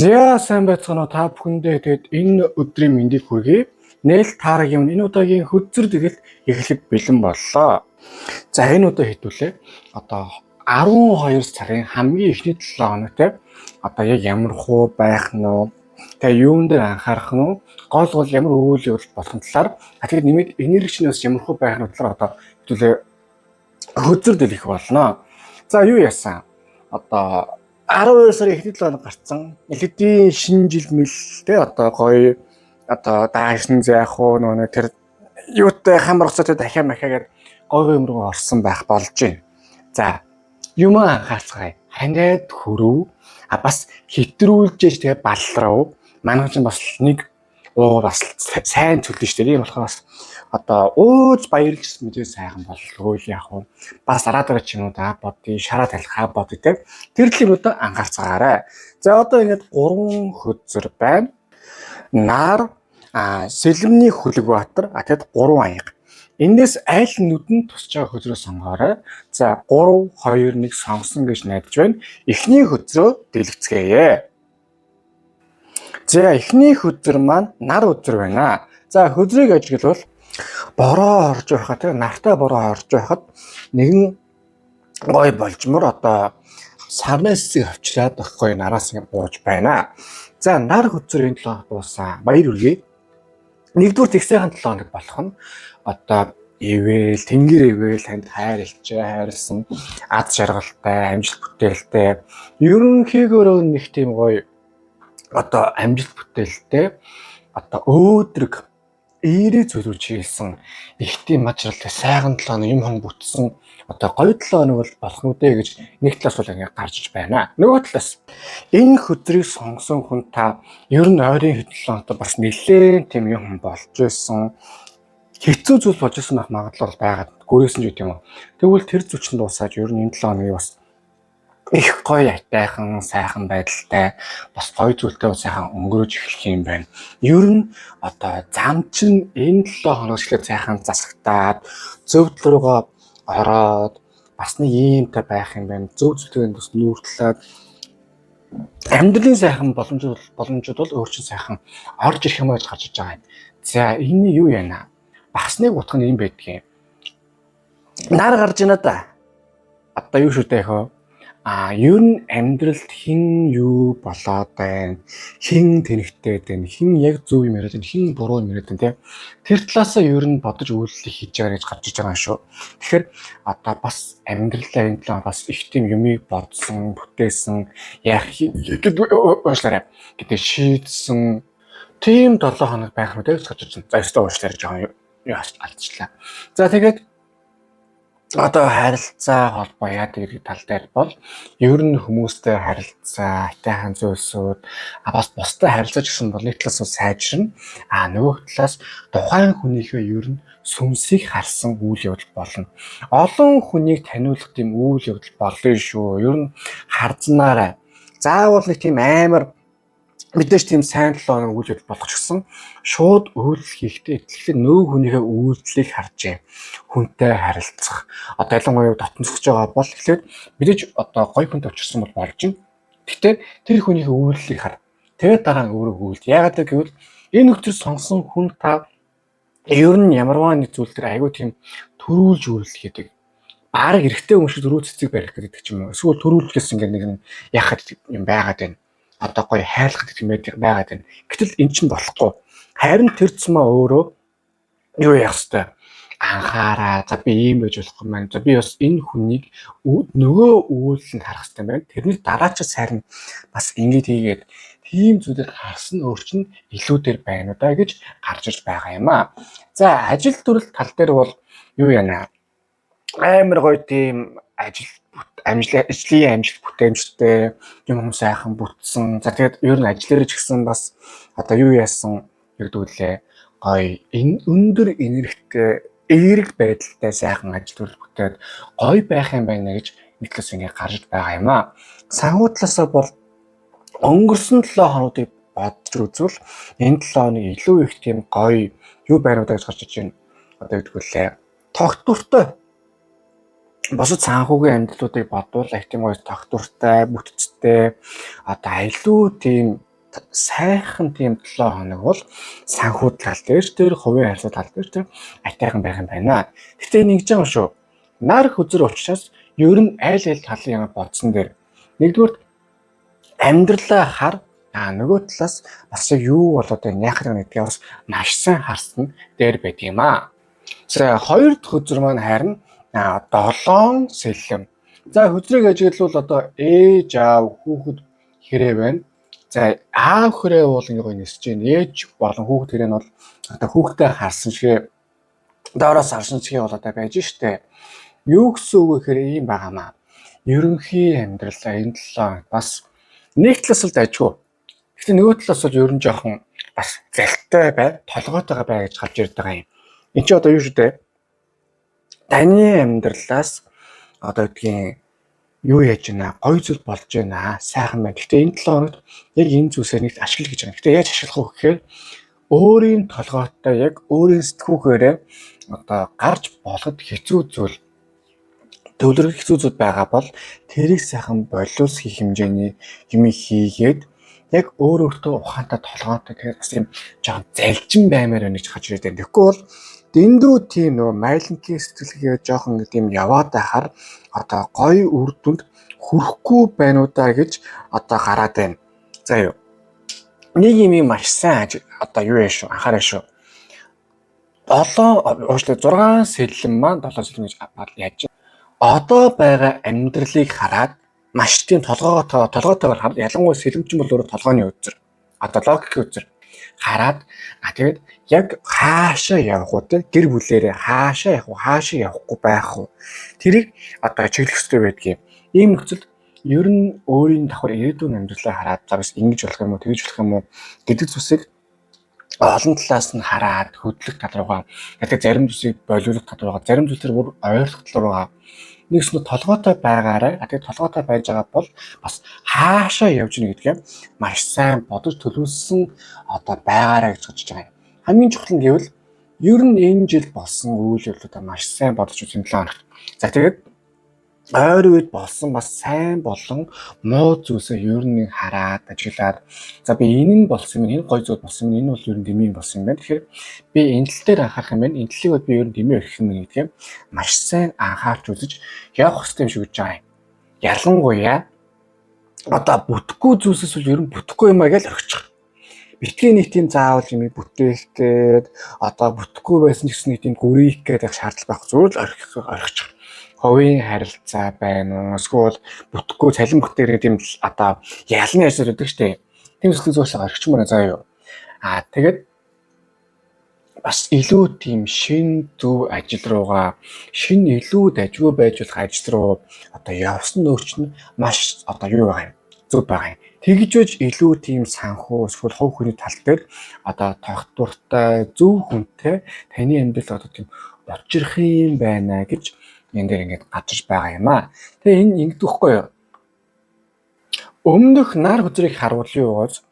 За сайн байцгаана уу та бүхэндээ тэгээд энэ өдрийн мэндийг хүргэе. Нээл таарагийн энэ удаагийн хөтзөр тэгэл эхлэхэд бэлэн боллоо. За энэ удаа хэдүүлээ. Одоо 12 цагийн хамгийн эхний 7 хоног те одоо яг ямар хуу байх нь уу? Тэгээ юун дээр анхаарах нь уу? Гол ямар үйл явдал болох талаар тэгээд нэмээд энергичнээс ямар хуу байх нь талаар одоо хэдүүлээ хөтзөр дэлгэх болно. За юу яасан? Одоо 12 сарын эхний 7 хоног гарцсан. Элэдийн шинэ жил мэлтэй одоо гоё одоо даашин заах уу нөө тэр юутай хамар уцаатай дахиад махиагаар гоё юм руу орсон байх болж байна. За юм анхаарцгаая. Ханаад хөрөв бас хэтрүүлж тэгээ балларав. Манай чинь бас нэг бас сайн төлнө шүү дээ. Тийм болохоор бас одоо ууж баярлж мэдээ сайхан боллоо л яах вэ? Бас дараа ч юм уу да бодъё, шараа талхаа бодъё те. Тэр л юмудаа анхаарцгаарай. За одоо ингээд 3 хөтзөр байна. Нар, Сэлэмний Хүлэгбаатар, тэгэд 3 аяга. Эндээс аль нүдэнд тусч байгаа хөзрөө сонгоорой. За 3, 2, 1 сонгосон гэж найдаж байна. Эхний хөзрөө дэлгэцгээе. За эхний хөзөр маань нар хөзөр байна. За хөзрийг ажиглавал бороо орж байхад тэгээ нартай бороо орж байхад нэгэн гой болжмор одоо сарнаас авчираад байхгүй нараас ингэ бууж байна. За нар хөзрийн 7 хоног дууссан. Баяр хүргэе. Нэгдүгээр тэгсэйхэн 7 хоног болох нь одоо ивэл тэнгэр ивэл танд хайрлсан ад жаргалтай амжилт бүтээлтэй ерөнхийдөө нэг тийм гоё одоо амжилт бүтээлтэй одоо өөдрөг эерэг зөвлөж хийсэн их тийм мажралтай сайхан 7 хоног юм хон бүтсэн одоо гоё 7 хоног бол болох нүдэ гэж нэг талаас бол ингэ гарч байна. Нөгөө талаас энэ хөдрийг сонгосон хүн та ер нь ойрын 7 хоногт бас нэлээд тийм юм болж байсан. Хэцүү зүйл болж ирсэн байх магадлал байгаад гөрөөсөн ч гэдэм юм. Тэгвэл тэр зүчин дуусаад ер нь энэ 7 хоногийг бас их гоё айтайхан сайхан байдалтай бас гоё зүйлтэй сайхан өнгөрөөж эхлэх юм байна. Ер нь одоо зам чинь энэ 7 хоногс ихлээр сайхан засагтаад зөв тал руугаа ороод бас нэг иймтэй байх юм байна. Зөв зүйлтэнд бас нүүртлээд амьдралын сайхан боломжууд бол өөрчлөн сайхан орж ирэх юм гэж гарч иж байгаа юм. За энэ юу яана? Бас нэг утга нь юм байдгийн. Нар гарч ийна да. Одоо юу шүү дээ хөө. Ер нь амьдралд хэн юу болоод байна? Хэн тэнэгтэй байна? Хэн яг зөв юм яриад байна? Хэн буруу юм яриад байна те? Тэр талаасаа ер нь бодож үйлдэл хийж байгаа гэж гарч иж байгаа шүү. Тэгэхээр одоо бас амьдралаа энэ талаа бас их тийм юмыг бодсон, бүтээсэн, яах гэдэг уушлаарай. Гэтэ шийдсэн тийм 7 хоног байх нь гэж гарч иж байна. За өстөө уушлаар жоохон юу алдчихлаа. За тэгээд одоо харилцаа холбоо яадаг гэдэг тал дээр бол ер нь хүмүүстэй харилцаа, айтайхан зүйлсүүд бас бустай харилцаж гэсэн бол нэг талаас нь сайжирна. Нөгөө талаас тухайн хүнийхээ ер нь сүнсийг харсан үйл явдал болно. Олон хүнийг таниулах тийм үйл явдал болно шүү. Ер нь харзнаарай. Заавал нэг тийм амар мэдээж тийм сайн 7 хоног үйл явдал болох ч гэсэн шууд үйлдэл хийхдээ итгэл нөгөө хүнийхээ үйлдэлийг харж хүнтэй харилцах. Одоо ялангуяа дотн зогсож байгаа бол тэгэхээр мэдээж одоо гоё хүнтэй очирсан бол болж юм. Гэхдээ тэр хүнийхээ үйлдэлийг хар. Тэгээд дараа нь өөрөө үйлд. Яагаад гэвэл энэ нөхцөл сонгосон хүн та ер нь ямарваа нэг зүйл төр айгүй тийм төрүүлж үйлдэл хийдэг. Бараг эрэгтэй хүн шиг дөрөв цэцэг барих гэдэг ч юм уу. Эсвэл төрүүлжсэн ингээд нэг яхад юм байгаад байна. Одоо гоё хайрлах гэдэг юм байгаад байна. Гэтэл эн чинь болохгүй. Харин тэр цэцмаа өөрөө юу яах вэ? Анхаараа. За би ийм байж болох юм байна. За би бас энэ хүнийг нөгөө үйлсэнд харах хэрэгтэй байна. Тэрний дараа ч сайрн бас ингэж хийгээд тийм зүйлээр харсан өөрчлөн илүү дээр байна уу да гэж гарч иж байгаа юм аа. За ажил төрөл тал дээр бол юу яана? Амар гоё тийм ажлын амжилт бүтээмжтэй юм сайхан бүтсэн. За тэгээд ер нь ажиллаараа ч гэсэн бас одоо юу яасан гэдэг үлээ гоё энэ өндөр энергитэй эерэг байдалтай сайхан ажил төрөл бүтээд гоё байх юм байна гэж нэг талаас ингэ гарч байгаа юм аа. Санхүү талаасаа бол өнгөрсөн 7 хоногыг бодож үзвэл энэ 7 хоног илүү их тийм гоё юу байна уу гэж гарч иж байна. Одоо гэдэг үлээ тогтвортой босод санхүүгийн амьдралуудыг бодвол их тийм гоё тогтвортой, бүтцтэй одоо илүү тийм сайхан тийм 7 хоног бол санхүү тал дээр хувийн харилцаа тал дээр айтайхан байх юм байна. Гэтэ энэ ингэж байгаа шүү. Нар хүзэр учраас ер нь аль талын ямар бодсон дээр нэгдүгээр амьдралаа хар нөгөө талаас бас юу болоод байна яхах гэдгийг бас маш сайн харсан дээр байд юм аа. За хоёр дахь хүзэр маань харин 7 сэлэм. За хүзрийг ажиглавал одоо ээж аав хүүхэд хэрэг байна. За аав хэрэг бол ингээ нисэж байна. Ээж болон хүүхэд хэрэг нь бол одоо хүүхдээ харсан шиг доороос харсан шиг бол одоо байж штэ. Юу гэсэн үг вэ гэхээр ийм байгаамаа. Ерөнхий амьдралаа энэ 7 бас нэг талаас л дайжгүй. Гэхдээ нөгөө талаас бол ер нь жоохон бас залтай бай, толгойтойгоо бай гэж харж ирдэг байгаа юм. Энд чи одоо юу шүү дээ? Таны амьдралаас одоо гэдгийг юу яаж байна? Гой зүйл болж байна. Сайхан байна. Гэхдээ энэ 7 хоногт яг энэ зүйлсээ нэг ашиглах гэж байна. Гэхдээ яаж ашиглах вэ гэхээр өөрийн толгойтой яг өөрийн сэтгүүгээрээ одоо гарч болоход хэцүү зүйл төвлөрөх хэцүү зүйл байгаа бол тэрийг сайхан болиулс хийх хэмжээний юм хийгээд яг өөртөө ухаантай толгойтой тэгэхээр бас юм жоохон залжин баймаар байна гэж хаж ирээд. Тэгэхгүй бол дэндүү тийм нөгөө майлангийн сэтгэлгээ жоохон тийм яваад байхаар одоо гоё үр дүнд хүрэхгүй байна уу да гэж одоо гараад байна. За юу. Нэг юм маш сайн одоо юу яа шүү анхаараа шүү. 6 сэлэм маань 7 сэлэм гэж яаж одоо байгаа амьдралыг хараад маш тийм толгойтойгоор хараад ялангуяа сэлэмчин бол өөрөө толгойн үзэр одоо логикийн үзэр хараад тэгээд яг хаашаа явах уу те гэр бүлээрээ хаашаа явах уу хаашаа явахгүй байх уу тэрийг одоо чиглэх хэрэгтэй байдгийг ийм нөхцөлд ер нь өөрийн давхар ирээдүйн амьдралаа хараад за бас ингэж болох юм уу тэгж болох юм уу гэдэг зүйлсийг олон талаас нь хараад хөдлөх тал руугаа гэдэг зарим зүйлсийг болиулах тал руугаа зарим зүйлсээр бүр ойлгох тал руугаа нэгс нь толгойтой байгаарай. Тэгээд толгойтой байж байгаа бол бас хаашаа явж гэнэ гэдгээ маш сайн бодож төлөвлөсөн одоо байгаарай гэж бодож байгаа юм. Хамгийн чухал нь гэвэл ер нь энэ жил болсон үйл явдлуудаа маш сайн бодож үзсэн 7 хоногт. За тэгээд ойр үед болсон бас сайн болон муу зүйлсээ ер нь хараад ажиглаад за би энэ нь болсон юм энэ гой зүйл болсон юм энэ бол ер нь дэмий болсон юм байна. Тэгэхээр би энэ тал дээр анхаарах юм байна. Энэ талыг бол би ер нь дэмий өргөх юм гэдгийг маш сайн анхаарч үзэж явах хэрэгтэй юм шиг гэж байгаа юм. Ялангуяа одоо бүтэхгүй зүйлсээс бол ер нь бүтэхгүй юм аа гэж орхичих. Битгий нэг тийм заавал юм бүтээх гээд одоо бүтэхгүй байсан гэсэн нэг тийм гүрийх гэдэг шаардлага байхгүй зүгээр л орхичих. Хувийн харилцаа байна уу? Эсвэл бүтэхгүй цалин бүтээрээ тийм одоо ялны ажил өгдөг штеп. Тийм зүйлс зөөсөө орхичмаар заа юу. Тэгээд бас илүү тийм шин зөв ажил руугаа шин илүү дажгүй байж болох ажил руу одоо явсан нөөч нь маш одоо юу байгаа юм? Зөв байгаа юм. Тэгж үж илүү тийм санхүү эсвэл хувь хүний тал дээр одоо тогтвортой зөв хүнтэй таны амьдрал одоо тийм очирх юм байна гэж энэ дээр ингээд гадарч байгаа юм аа. Тэгээ энэ ингэдэхгүй юу? Өмнөх нар хүзрийг харуул юу гоос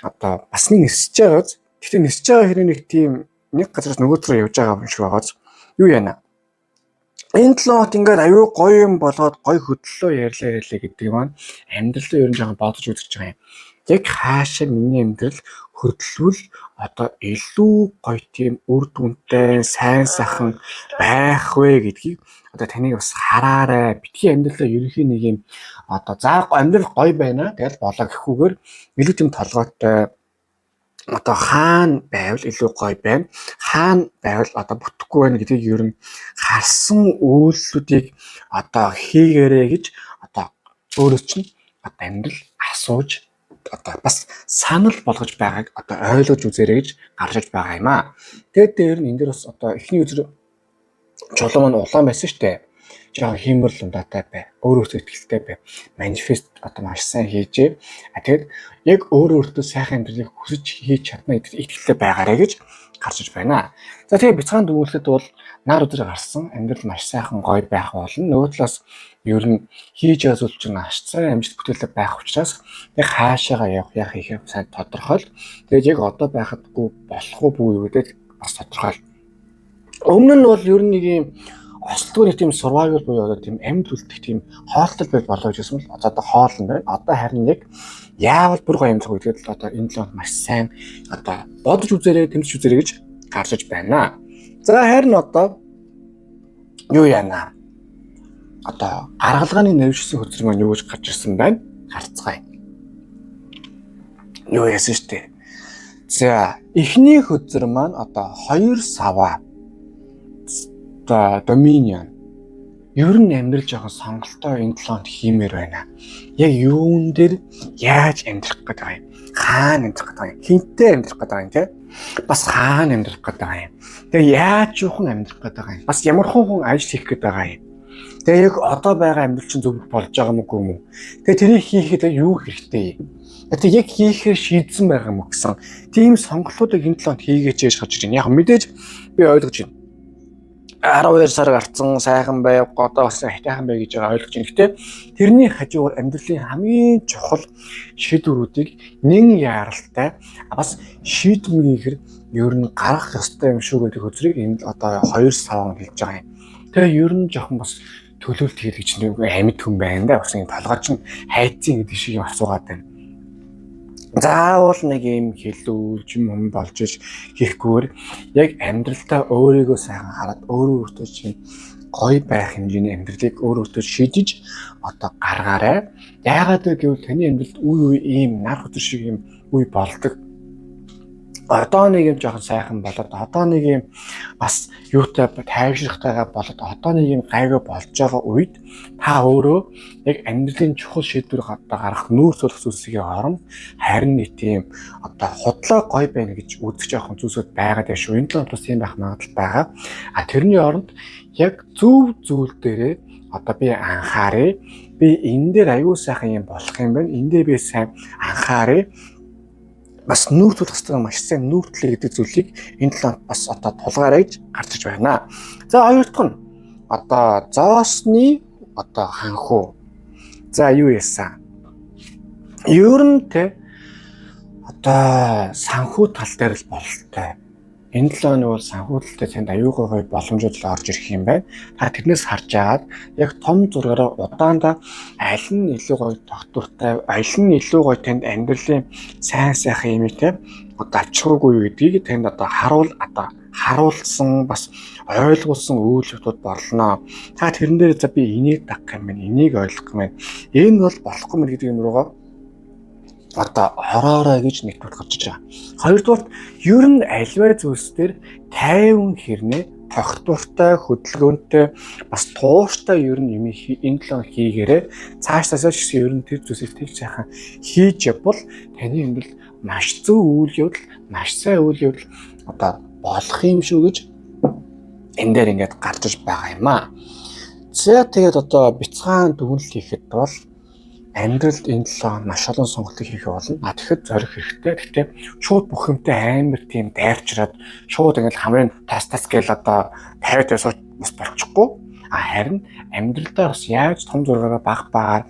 одоо бас нэг нисэж байгааз. Гэхдээ нисэж байгаа хэрэг нэг тийм нэг газраас нөгөө руу явж байгаа юм шиг байгааз. Юу яана? Энэ 7 хоногт ингээд аюу гоё юм болоод гоё хөдлөлөө ярьлаа гэдэг маань амьдралаа ер нь жоохон бодож үзэж байгаа юм. Яг хаашаа миний амьдрал хөдлөвл одоо илүү гоё тийм үр дүнтэй сайн сайхан байх вэ гэдгийг одоо таныг бас хараарай. Битгий амьдралаа ерөнхий нэг юм одоо за амьдрал гоё байна. Тэгэл болоо гэхгүйгээр илүү тийм толгойтой одоо хаана байвал илүү гоё байна. Хаана байвал одоо бүтэхгүй байна гэдгийг ер нь харсан үйлслүүдийг одоо хийгээрэй гэж одоо өөрөө чинь одоо амьдрал асууж одоо бас санал болгож байгааг одоо ойлгож үзээрэй гэж гарч иж байгаа юм аа. Тэгээд дээр нь энэ дэр бас одоо эхний үзэр чулуу маань улаан байсан шүү дээ. Жаа хиймэрлэн датаа бай. Өөрөөсөө ихтэй бай. Манифест одоо маш сайн хийжээ. Тэгээд яг өөрөөсөө сайхан амьдралыг хүсэж хийж чадна гэдэгт итгэлтэй байгаарай гэж гарч иж байна. За тэгээд бяцхан дүгнэлтэд бол нар өдөр гарсан амьдрал маш сайхан гоё байх болно. Нөгөө талаас ер нь хийж байгаа зүйл чинь маш сайн амжилт бүтээлээ байх учраас яг хаашаага явах хийх сайн тодорхойл. Тэгээд яг одоо байхадгүй болох уу бүү гэдэг бас тодорхойл. Өмнө нь бол ер нь нэг юм ослтгүй нэг тийм survival буюу одоо тийм амьд үлдэх тийм хоолтол байж болоо гэж хэлсэн бол одоо хоол нь байна. Одоо харин яг яавал бүр гоё амьдрах вэ гэдгээр одоо энэ 7 хоног маш сайн одоо бодож үзээрэй, тэмцэж үзээрэй гэж гаргаж байна. За харин одоо юу яана? Одоо гаргалгааны нэвшсэн хөтөлбөр маань юу гэж гарч ирсэн байна? Харцгаая. Юу яасан штэ. За эхний хөтөлбөр маань одоо 2 сава. За Dominion. Ер нь амьдрал жоохон сонголтоо энэ 7 хоног хиймээр байна. Яг юун дээр яаж амьдрах гэдэг юм? Хаана амьдрах гэдэг юм? Хинтээ амьдрах гэдэг юм те? Бас хаана амьдрах гэдэг юм? Тэгээ яаж юухан амьдрах гэдэг юм? Бас ямар хүн ажил хийх гэдэг юм? Тэгээ яг одоо байгаа амьдрал чинь зөв болж байгаа юм уу? Тэгээ тэрийг хийхэд юу хэрэгтэй юм? Тэгээ яг хийхээр шийдсэн байгаа юм уу гэсэн тийм сонголтуудыг энэ 7 хоног хийгээч гэж гарч ирж байна. Яг мэдээж би ойлгож байна. 12 сар гарцсан сайхан байв, одоо бас хайтайхан бай гэж байгаа ойлгож байна. Гэхдээ тэрний хажуугаар амьдралын хамгийн чухал шийдвэрүүдийг нэн яаралтай бас шийдмээр ер нь гаргах ёстой юм шүү гэдэг хөзрийг энэ одоо 2 саван хэлж байгаа юм. Тэгээ ер нь жоохон бас төлөвлөлт хийх гэж нэг амьд хүн байна да. Бас энэ толгой чинь хайцсан гэдэг шиг юм асуугаад байна. Заавал нэг юм хэлүүлж юм болж хийхгүйгээр яг амьдралдаа өөрийгөө сайхан хараад өөртөө чинь гоё байх хэмжээний амьдралыг өөртөө шийдэж одоо гаргаарай. Яагаад гэвэл таны амьдралд үе ийм нар хөтөр шиг юм үе болдог. Одоо нэг юм жоохон сайхан болоод одоо нэг юм бас юутай тайвширхтайгаа болоод одоо нэг юм гайгүй болж байгаа үед та өөрөө яг амьдралын чухал шийдвэр гаргах нүүрс болох зүйлсийн оронд харин нэг тийм одоо худлаа гоё байна гэж үзэж явах зүйлсүүд байгаад байна шүү. Энэ л бас тийм байх магадлал байгаа. Тэрний оронд яг зөв зүйл дээрээ одоо би анхаарай. Би энэ дээр аюул сайхан юм болох юм байна. Энд дээр би сайн анхаарай. Бас нүүртүүлэх хэрэгтэй маш сайн нүүртлээ гэдэг зүйлийг энэ 7 хоног бас одоо тулгаарай гэж гарч иж байна. За хоёр дахь нь одоо зоосны одоо ханхуу. За юу яасан? Ер нь те одоо санхүү тал дээр л бололтой. Энэ 7 хоног бол санхүү талтай танд аюулгүй гоё боломжууд л орж ирэх юм байна. Та тэрнээс харж агаад яг том зургаараа удаандаа аль нь илүү гоё тогтвортой, аль нь илүү гоё танд амьдралын сайн сайхан юм те одоо ачаагүй гэдгийг танд одоо харуулсан бас ойлгуулсан үйлдэлүүд борлоо. Та тэрэн дээр за би энийг дагах юм байна, энийг ойлгох юм байна. Энэ бол болохгүй мэн гэдэг юм руугаа одоо ороорой гэж нэгтгэж гарч байгаа. Хоёрдугаар ер нь альва зүйлс дээр тайван хэрнээ тогтвортой, хөдөлгөөнтэй бас тууштай ер нь юм энэ 7 хийгээрээ цаашдаа ер нь тэр зүйлсийг тэг сайхан хийж явбал таны амьдрал маш зөв үйл явдал, маш сайн үйл явдал одоо болох юм шүү гэж энэ дээр ингээд гарч иж байгаа юм аа. За тэгээд одоо бяцхан дүгнэлт хийхэд бол амьдралд энэ 7 хоног маш олон сонголтыг хийх болно. Тэгэхэд зорих хэрэгтэй. Гэхдээ шууд бүх юмтай амар тийм дайрчраад шууд ингээд хамрын тас гээл одоо 50-аас бас болчихгүй. Харин амьдралдаа бас яаж том зургаараа багаар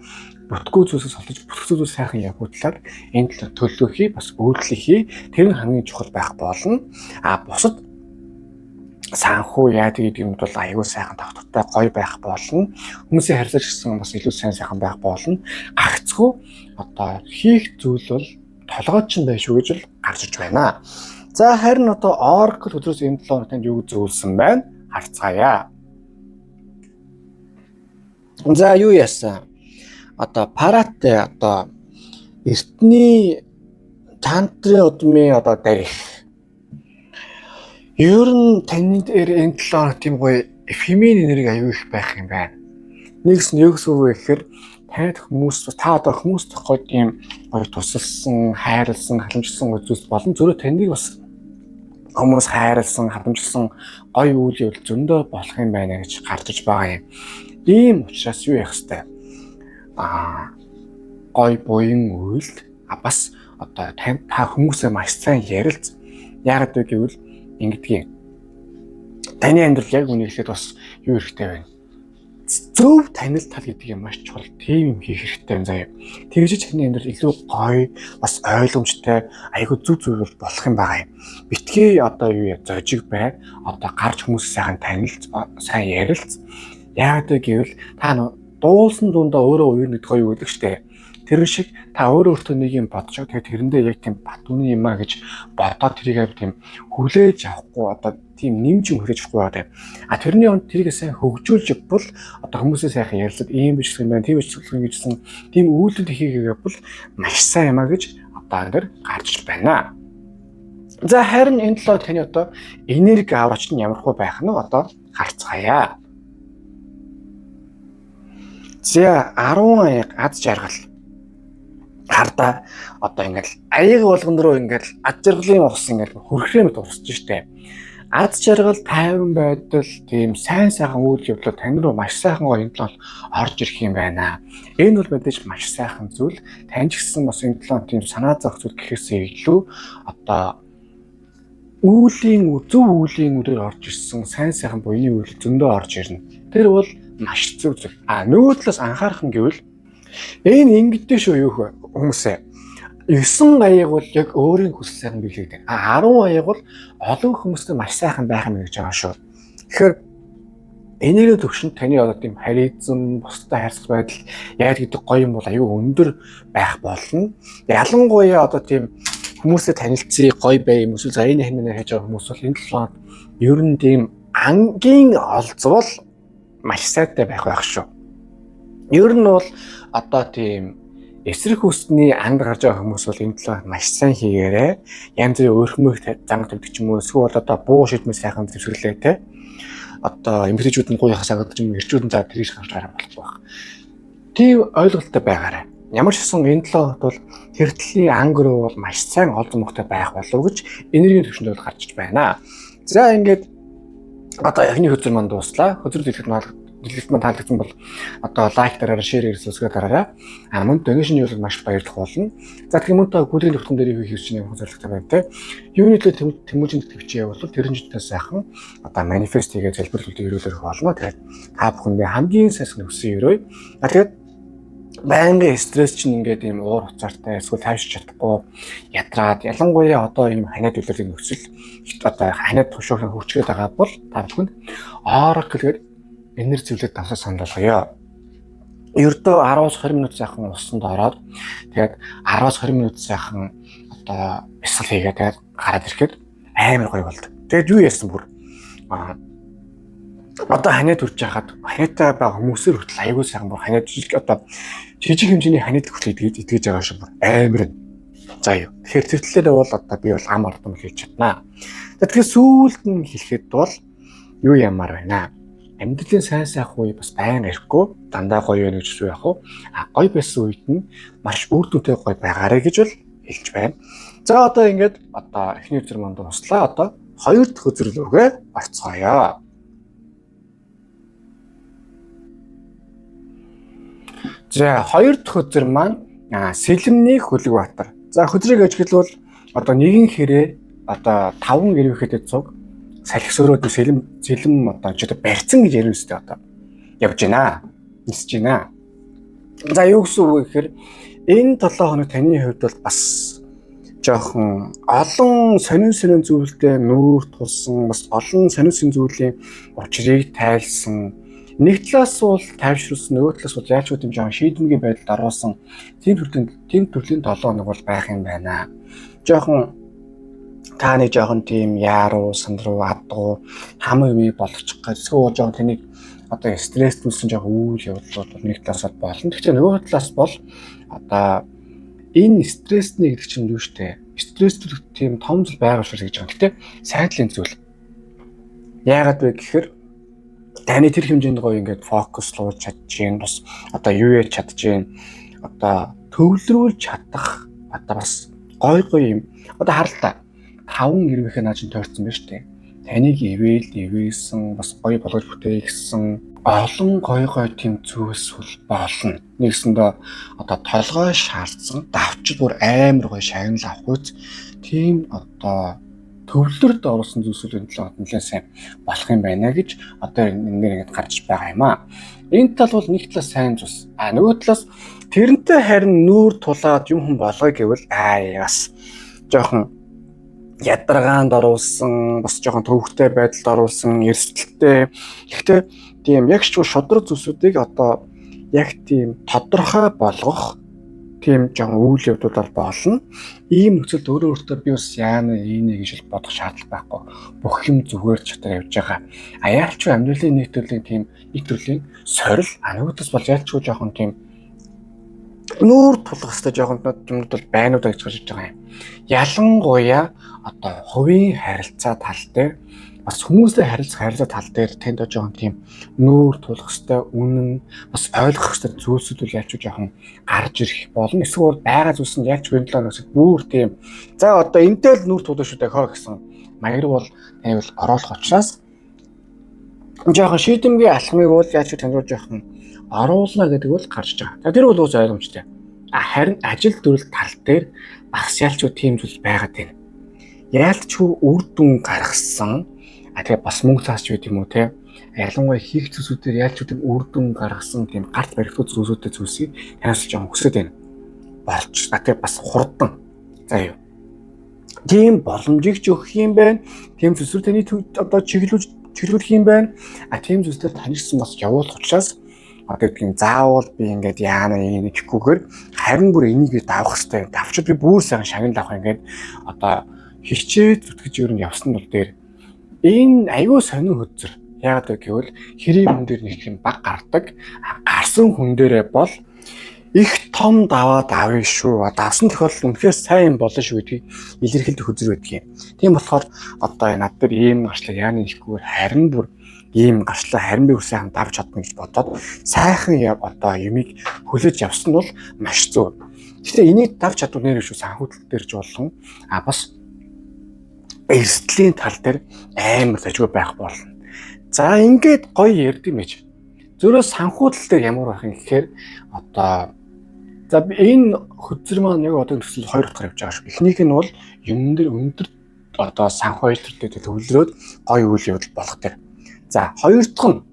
бүтгүү зүйлсээс олж бүтгүү зүйлс сайхан явах талаар энэ төлөвлөхий бас үйлдэлхий тэр нь хамгийн чухал байх болно. Бусад санхүү яадаг гэдэг юмд бол аюул сайхан тогтвортой гоё байх болно. Хүмүүсийн харилцаж гисэн бас илүү сайхан байх болно. Гагцгүй одоо хийх зүйл бол толгойд ч байх шүү гэж л гарч иж байна. За харин одоо Oracle өдрөөс энэ 7 хоногт юу зөвлөсөн байна? Харцгаая. За юу яасан? Одоо Паратэ одоо эртний тантрын удмын одоо дарих. Ер нь таны дээр энэ 7 хоног тийм гоё фемин энерги аюул их байх юм байна. Нэгс нь юу гэсэн үг вэ гэхээр таньд хүмүүс та одоо хүмүүст гоё тийм гоё тусалсан, хайрлсан, халамжилсан зүйлс болон зөвхөн таныг бас хүмүүс хайрлсан, халамжилсан гоё үйл явдал зөндөө болох юм байна гэж гарч иж байгаа юм. Ийм учраас юу яах вэ? Гоё буян үйл бас одоо та хүмүүсээ маш сайн ярилц. Яагаад вэ гэвэл ингэдгийг таны амьдрал яг үнэхээр бас юу хэрэгтэй байна. Зөв танил тал гэдэг юм маш чухал. Тийм юм хийх хэрэгтэй заяа. Тэгж таны амьдрал илүү гоё, бас ойлгомжтой, айгүй зөв зүйл болох юм байгаа юм. Битгий одоо юу яа зожиг бай. Одоо гарч хүмүүс сайхан танилц, сайн ярилц. Яагаад гэвэл та дуулсан дундаа өөрөө үер нэг гоё өгдөг штэ. Тэр шиг та өөртөө нэг юм бодож тэгээд тэрэндээ яг тийм батууны юм а гэж бодоод тэрийг тийм хүлээж авахгүй одоо тийм нэмж хүрэж авахгүй байдаг. Тэрний онд тэрийг сайн хөгжүүлж бол одоо хүмүүсээ сайхан ярилцаад ийм биш юм байна, тийм биш гэжсэн тийм үйлдэл хийгээгээ бол маш сайн юм а гэж одоо энэ гарч байна. За харин энэ талаар таны одоо энерги аврагч нь ямар хөө байх нь одоо харцгаая. За 10 аяг аз жаргал. Харда одоо ингээл аяг болгон руу ингээл аз жаргалын ус ингээл хөрхрэмэд урсж штэ. Аз жаргал тайван байдал тийм сайн сайхан үйл явдлууд тань руу маш сайхан гоё энэ талаар орж ирэх юм байна. Энэ бол мэдээж маш сайхан зүйл. Тань ч гэсэн бас энэ талаар тийм санаа зовх зүйл гэхээсээ илүү одоо зөв үеийн үрээр орж ирсэн сайн сайхан буйны үйл зөндөө орж ирнэ. Тэр бол маш зөв зүйл. Нөгөө талаас анхаарах нь гэвэл энэ ингэдэж шүү юу хүмүүсээ 9 аяг бол яг өөрийн хүсэл сайхан биелэгдэг. 10 аяг бол олон хүмүүстэй маш сайхан байх юм гэж байгаа шүү. Тэгэхээр энерги төвшөнд таны одоо тийм харилцан, бусдад хайрцаг байдал яаж гэдэг гоё юм бол аюу өндөр байх болно. Ялангуяа одоо тийм хүмүүстэй танилцъя, гоё бай юм эсвэл зарийн хэмнээр хийж байгаа хүмүүс бол энэ талаар ер нь тийм ангийн олзвол маш сайтай байх шүү. Ер нь бол одоо тийм эсрэг хүсний анд гарч байгаа хүмүүс бол энэ талаар маш сайн хийгээрэй. Янз бүрийн өөрхмөх занг тавьдаг ч юм уу эсвэл одоо буу шидмээ сайхан зөвсөрлөө те. Одоо эмгэгчүүд нь гуйхаа сагдаг ч юм уу эрчүүд нь за тэрийг гарч гарах болох байх. Тийм ойлголттой байгаарай. Ямар ч гэсэн энэ талаар бол тэртлийн анги руу бол маш сайн олзон мөхтэй байх болов гэж энергийн төвшөнд бол гарч байна. За ингээд одоо эхний хөзөр манд дуслаа. Хөзөр дэлгэхэд манд таалагдсан бол одоо лайк дараарай, шеэр хийсгэж дараарай. Мөн донешны юу маш баярлах болно. За тэгэхээр мөн та гүлийн төвтөн дээр хийх чинь юм зорилготой байна те. Юуны төлөө тэмүүжинд төвчээ бол тэрэн жинтэй сайхан одоо манифест хийгээ залбирлуулт ирүүлэх болно. Тэгэхээр та бүхэндээ хамгийн сайхан өссөн өрөө. Тэгэхээр байнгын стресс чинь ингээд ийм уур хуцаартай эсвэл тайвширч чадахгүй ядраад ялангуяа одоо ийм ханиад үйлдвэрлэлийн нөхцөл одоо ханиад тушуухан хөвчгээд байгаа бол та бүхэнд Oracle гэдэг энерги зөвлөд давсаа санал болгоё. Ердөө 10-20 минут сайхан усанд ороод тэгээд 10-20 минут сайхан одоо бясал хийгээд тэгээд гараад ирэхэд амар гоё болдог. Тэгээд юу яасан бүр одоо ханиад хүрч байхад ханиадтай байгаа хүмүүсээр хүртэл аягүй сайхан бүр ханиад жижиг хэмжээний ханиад хүртэл идэж байгаа шиг бүр амар. За юу. Тэгэхээр тэртлээрээ бол одоо би бол ам ардам хийж чаднаа. Тэгэхээр сүүлд нь хэлэхэд бол юу ямар байна? Амьдралын сайн сайхан үе бас байнга ирэхгүй дандаа гоё байна гэж юу яах вэ? Гоё байсан үед нь маш үр дүнтэй гоё байгаарэ гэж бол хэлж байна. За одоо ингээд одоо эхний өдөр манд дуслаа. Одоо хоёр дахь өдөр рүүгээ орцгоё. За хоёр дахь өдөр маань Сэлэмний Хөлөгбаатар. За хөдрийг ажиглавал одоо нэгэн хэрэг одоо 5 гэрвэхэд цуг салхисөрөөд сэлэм одоо ч одоо барьцсан гэж ярина үстэй одоо явж байна. Нисэж байна. За юу гэсэн үг вэ гэхээр энэ 7 хоног таны хувьд бол бас жоохон олон сонин зүйлтэй нүүр тулсан бас олон сонин зүйлийн учрыг тайлсан нэг талаас бол тайвшруулсан нөгөө талаас бол яаж ч юм жоохон шийдэмгийн байдалд оруулсан тийм төрлийн 7 хоног бол байх юм байна. Жоохон та нэг жоохон тийм яаруу, сандруу, адгуу хамаа юм болгочих гэж эсвэл жоохон тэнийг одоо стресс төлсөн жоохон үйл явдлууд бол нэг талаас болно. Тэгэхээр нөгөө талаас бол одоо энэ стрессний гэдэг чинь юу штэ? Стресс төлөх тийм том зүйл байгаа шүү гэж байгаа. Гэтэ сайдлын зүйл. Яагаад вэ гэхээр таны тэр хэмжээнд гоё ингээд фокуслуулж чадчихээн бас одоо юу яаж чадчихээн одоо төвлөрүүлж чадах одоо бас гоё юм. Одоо харалтаа 5 гэрвэхээ наа чинь тойрцсон байна шүү дээ. Таныг ивэлсэн бас гоё болгож бүтээгсэн олон гоё тийм зүйлс болно. Нэгсэндээ одоо толгой шаардсан давчид бүр амар гоё шагнал авах үз тийм одоо төвлөрд оруулсан зүйлсүүд энэ талаар нэлээд сайн болох юм байна гэж одоо энэ ингээд гарч байгаа юм аа. Энэ тал бол нэг талаас сайн зүйлс. Нөгөө талаас тэрнтэй харин нүүр тулаад юм хүн болгоё гэвэл бас жоохон ядаргаанд оруулсан бас жоохон төвөгтэй байдалд оруулсан эрсдэлтэй. Гэхдээ тийм яг ч шудраг зүйлсүүдийг одоо яг тийм тодорхой болгох тийм жоон үйл явдлууд болно. Ийм нөхцөлд өөрөө өөртөө би бас яана энийг гэж бодох шаардлага байхгүй. Бүх юм зүгээр чатаар явж байгаа. А яалч амьдралын нэг төрлийн сорил ануудас болж яалч жоохон тийм нүүр тулах хэвээр жоохон юмуд бол байнууд гэж хэлж байгаа юм. Ялангуяа одоо хувийн харилцаа тал дээр бас хүмүүстэй харилцаа тал дээр тэнд жоохон тийм нүүр тулах хэвээр үнэн бас ойлгох хэвээр зүйлсүүд үл ялч жоохон гарч ирэх болно. Эсвэл байгаа зүйлс нь ялч хөндлөнөөс бүр тийм за одоо энтэй л нүүр тулах шүү дээ хоо гэсэн маяг бол тань бол ороолох учраас жоохон шийдэмгийн алхмыг бол ялч таньжуулж жоохон оруулна гэдэг бол гарч байгаа. За тэр бол үз ойлгомжтой. Харин ажил төрөл тал дээр бас ялч тийм зүйл байгаад байна. Яалтч үр дүн гаргасан тэгээ бас мөнгө цааш байд юм уу те. Ялангуяа хийх зүйлсүүдээр яалч тийм үр дүн гаргасан тийм гарт баригдах зүйлсүүдтэй зүйлсийг танаас жоон өсөд байна. Болж тэгээ бас хурдан. За юу. Тийм боломжийг ч өгөх юм байна. Тийм зүйлсүүд таны одоо чиглүүлэх юм байна. Тийм зүйлсээр таньсан бас явуулах учраас одоо тийм заавал би ингээд яана энийг гэхгүйгээр харин бүр энийг давах хэрэгтэй. Давчид би бүр сайн шагнал авах ингээд одоо хичээд зүтгэж ер нь явсан бол дээр энэ аюу сонин хөдзөр. Яагаад гэвэл хэрэг хүн дээр нэг юм баг гардаг. Гарсан хүн дээрээ бол их том даваад авъя шүү. Давсан тохиолдол үнэхээр сайн болно шүү гэдгийг илэрхийлдэг хөдзөр байдаг юм. Тийм болохоор одоо над дээр ийм гарчлаа яана нэхгүйгээр харин бүр ийм гарчлаа харин би үсэн давж чадна гэж бодоод сайхан одоо юмыг хөлөж явсан бол маш зөв. Гэхдээ энийг давж чадвал нэр шүү санхүүдлэл дээрж болгон бас эрсдлийн тал дээр амар зажгүй байх болно. За ингээд гоё ярдъм байж. Зөрөө санхүүдлэл дээр ямар байх юм гэхээр одоо за энэ хөдзөр маань яг одоо төсөл 2 дахь явж байгаа шүү. Эхнийх нь бол юм дээр өндөр одоо санхүү үйлдвэрлэлтэй төвлөрөөд гоё үйл явдал болох дээр. За хоёр дахь нь